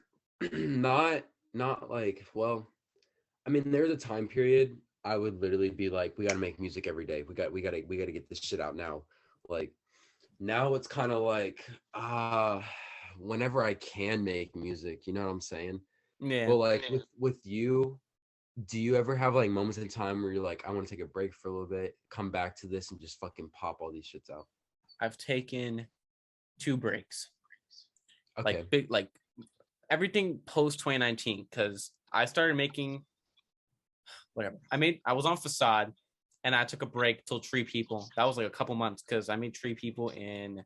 not not like, well, I mean, there's a time period I would literally be like, we got to make music every day. We got to get this shit out now. Like now it's kind of like whenever I can make music, you know what I'm saying? Yeah. But like with you, do you ever have like moments in time where you're like, I want to take a break for a little bit, come back to this and just fucking pop all these shits out? I've taken 2 breaks, like Okay. big, like everything post 2019, because I started making whatever. I was on Facade and I took a break till Tree People. That was like a couple months because I made Tree People in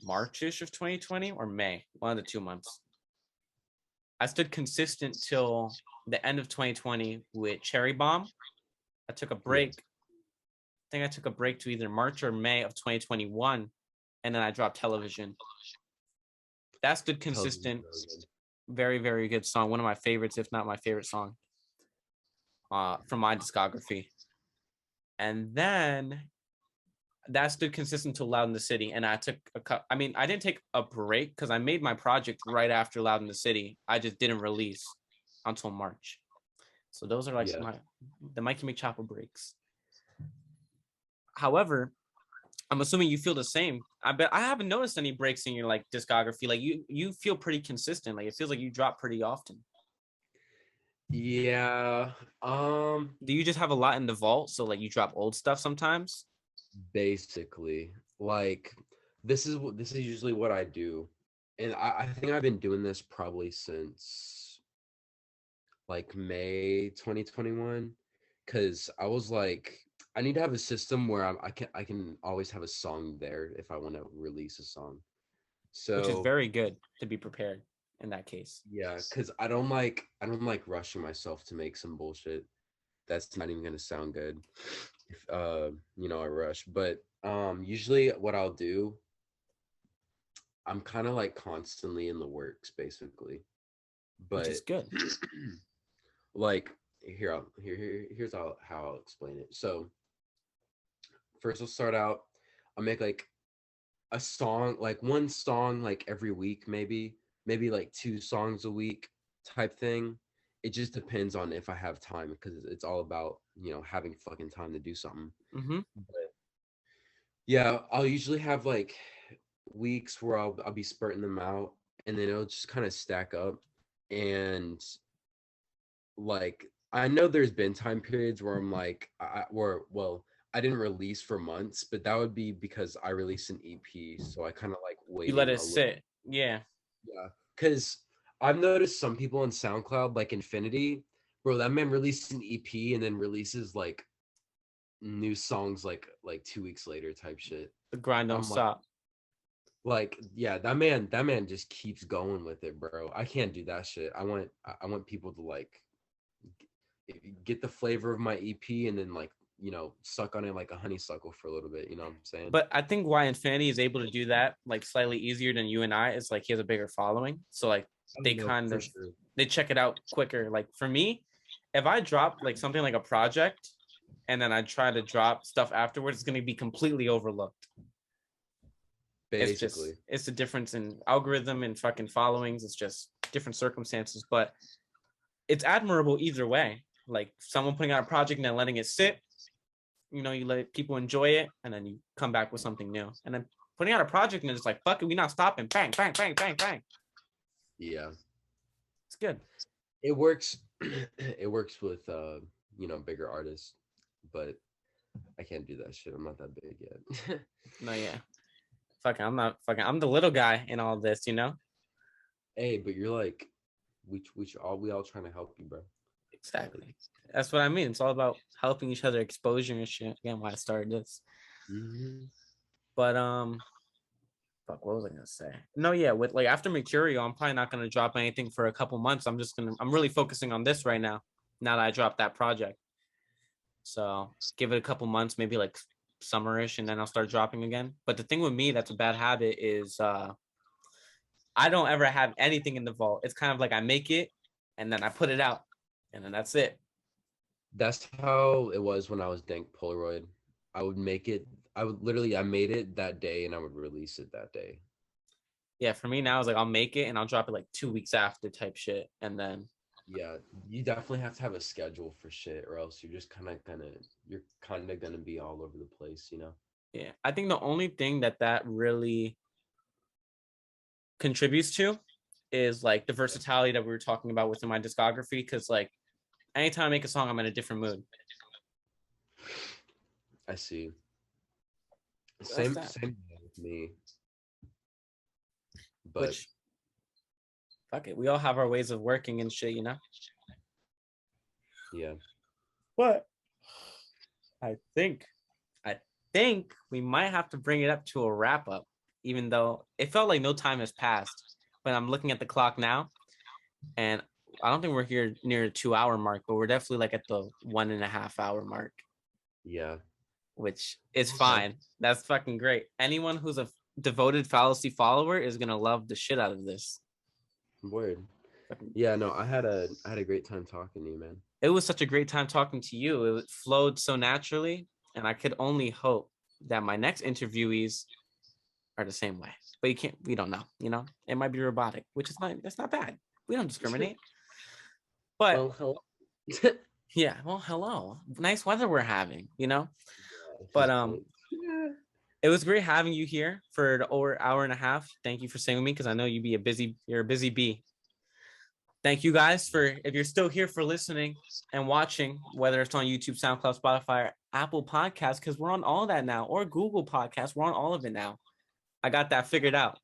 Marchish of 2020 or May, one of the 2 months. I stood consistent till the end of 2020 with Cherry Bomb. I took a Yeah. break. I think I took a break to either March or May of 2021, and then I dropped Television. That stood Television's consistent. really good. Very, very good song. One of my favorites, if not my favorite song, from my discography. And then that stood consistent to Loud in the City. And I took I mean, I didn't take a break because I made my project right after Loud in the City. I just didn't release until March. So those are like Yeah. the Mikeymcchoppa breaks. However, I'm assuming you feel the same. I bet I haven't noticed any breaks in your like discography. Like you feel pretty consistent. Like it feels like you drop pretty often. Yeah. Do you just have a lot in the vault? So like you drop old stuff sometimes? Basically, like this is usually what I do. And I think I've been doing this probably since like May 2021. Cause I was like, I need to have a system where I can always have a song there if I want to release a song. which is So very good to be prepared in that case. yeah, because I don't like rushing myself to make some bullshit that's not even gonna sound good if you know I rush. But usually what I'll do, I'm kind of like constantly in the works basically. Which is But good. like here's how I'll explain it. So first I'll start out, I'll make like a song, like one song like every week, maybe like two songs a week type thing. It just depends on if I have time because it's all about, you know, having fucking time to do something. Mm-hmm. But yeah, I'll usually have like weeks where I'll be spurting them out and then it'll just kind of stack up. And like I know there's been time periods where I'm like where well I didn't release for months, but that would be because I released an EP, so I kind of like You let waiting it a little. sit. Yeah. Yeah, because I've noticed some people on SoundCloud, like Infinity, bro, that man released an EP and then releases like new songs like 2 weeks later type shit. The grind don't I'm like, stop. yeah, that man just keeps going with it, bro. I can't do that shit. I want people to like get the flavor of my EP and then like, you know, suck on it like a honeysuckle for a little bit. You know what I'm saying? But I think why Infinity is able to do that like slightly easier than you and I is like he has a bigger following. So like I they don't know kind for of sure. they check it out quicker. Like for me, if I drop like something like a project and then I try to drop stuff afterwards, it's gonna be completely overlooked. Basically, It's the difference in algorithm and fucking followings. It's just different circumstances, but it's admirable either way. Like someone putting out a project and then letting it sit, you know, you let people enjoy it and then you come back with something new. And then putting out a project and it's like, fuck it, we not stopping. Bang, bang, bang, bang, bang. yeah, It's good. it works. It works with you know, bigger artists, but I can't do that shit. I'm not that big yet. No, yeah. Fucking, I'm not fucking, I'm the little guy in all this, you know? Hey, but you're like, we all trying to help you, bro. Exactly. That's what I mean. It's all about helping each other, exposure and shit. Again, why I started this. Mm-hmm. But fuck, what was I gonna say? No, yeah, with like after Mercurio, I'm probably not gonna drop anything for a couple months. I'm really focusing on this right now. Now that I dropped that project. So give it a couple months, maybe like summerish, and then I'll start dropping again. But the thing with me that's a bad habit is I don't ever have anything in the vault. It's kind of like I make it and then I put it out and then that's it. That's how it was when I was Dank Polaroid. I would make it. I made it that day and I would release it that day. Yeah, for me now it's like I'll make it and I'll drop it like 2 weeks after type shit. And then Yeah, you definitely have to have a schedule for shit, or else you're kind of gonna be all over the place, you know. yeah, I think the only thing that really contributes to is like the versatility that we were talking about within my discography. Because like anytime I make a song, I'm in a different mood. I see. That's Same that. same with me, but Which fuck it, we all have our ways of working and shit, you know. yeah, But I think I think we might have to bring it up to a wrap up, even though it felt like no time has passed. But I'm looking at the clock now, and I don't think we're here near the 2 hour mark, but we're definitely like at the 1.5 hour mark, yeah. which is Okay. fine. That's fucking great. Anyone who's a devoted fallacy follower is gonna love the shit out of this. Word. Yeah, no, I had a great time talking to you, man. It was such a great time talking to you. It flowed so naturally, and I could only hope that my next interviewees are the same way. But you can't. We don't know. You know, it might be robotic, which is not. That's not bad. We don't discriminate. But Well, hello. yeah, well, hello. Nice weather we're having. You know, It's but just yeah. it was great having you here for the over hour and a half. Thank you for staying with me because I know you're a busy bee. Thank you guys for if you're still here for listening and watching, whether it's on YouTube, SoundCloud, Spotify, or Apple Podcasts, because we're on all that now, or Google Podcasts. We're on all of it now. I got that figured out.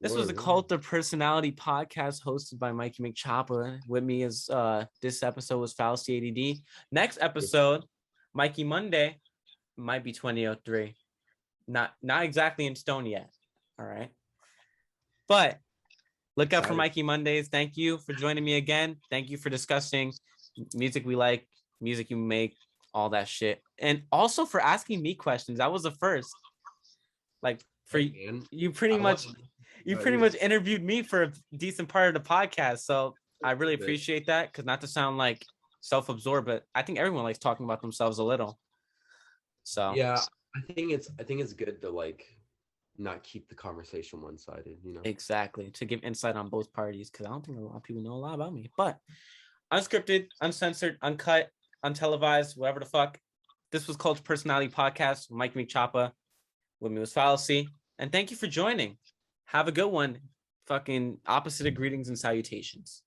This was a Word. Cult of Personality podcast hosted by Mikeymcchoppa. With me is this episode was Fallacy A.D.D. Next episode, Mikey Monday, might be 2003. Not exactly in stone yet. All right. But look out for Excited. Mikey Mondays. Thank you for joining me again. Thank you for discussing music we like, music you make, all that shit. And also for asking me questions. That was the first. Like for Hey, man, you pretty I much love you about pretty you. much interviewed me for a decent part of the podcast. So I really Bit. appreciate that, because not to sound like self-absorbed, but I think everyone likes talking about themselves a little. So Yeah, I think it's good to like not keep the conversation one-sided, you know. exactly, to give insight on both parties, because I don't think a lot of people know a lot about me. But unscripted, uncensored, uncut, untelevised, whatever the fuck. This was Culture Personality Podcast. Mikeymcchoppa. With me was Fallacy. And thank you for joining. Have a good one. Fucking opposite of greetings and salutations.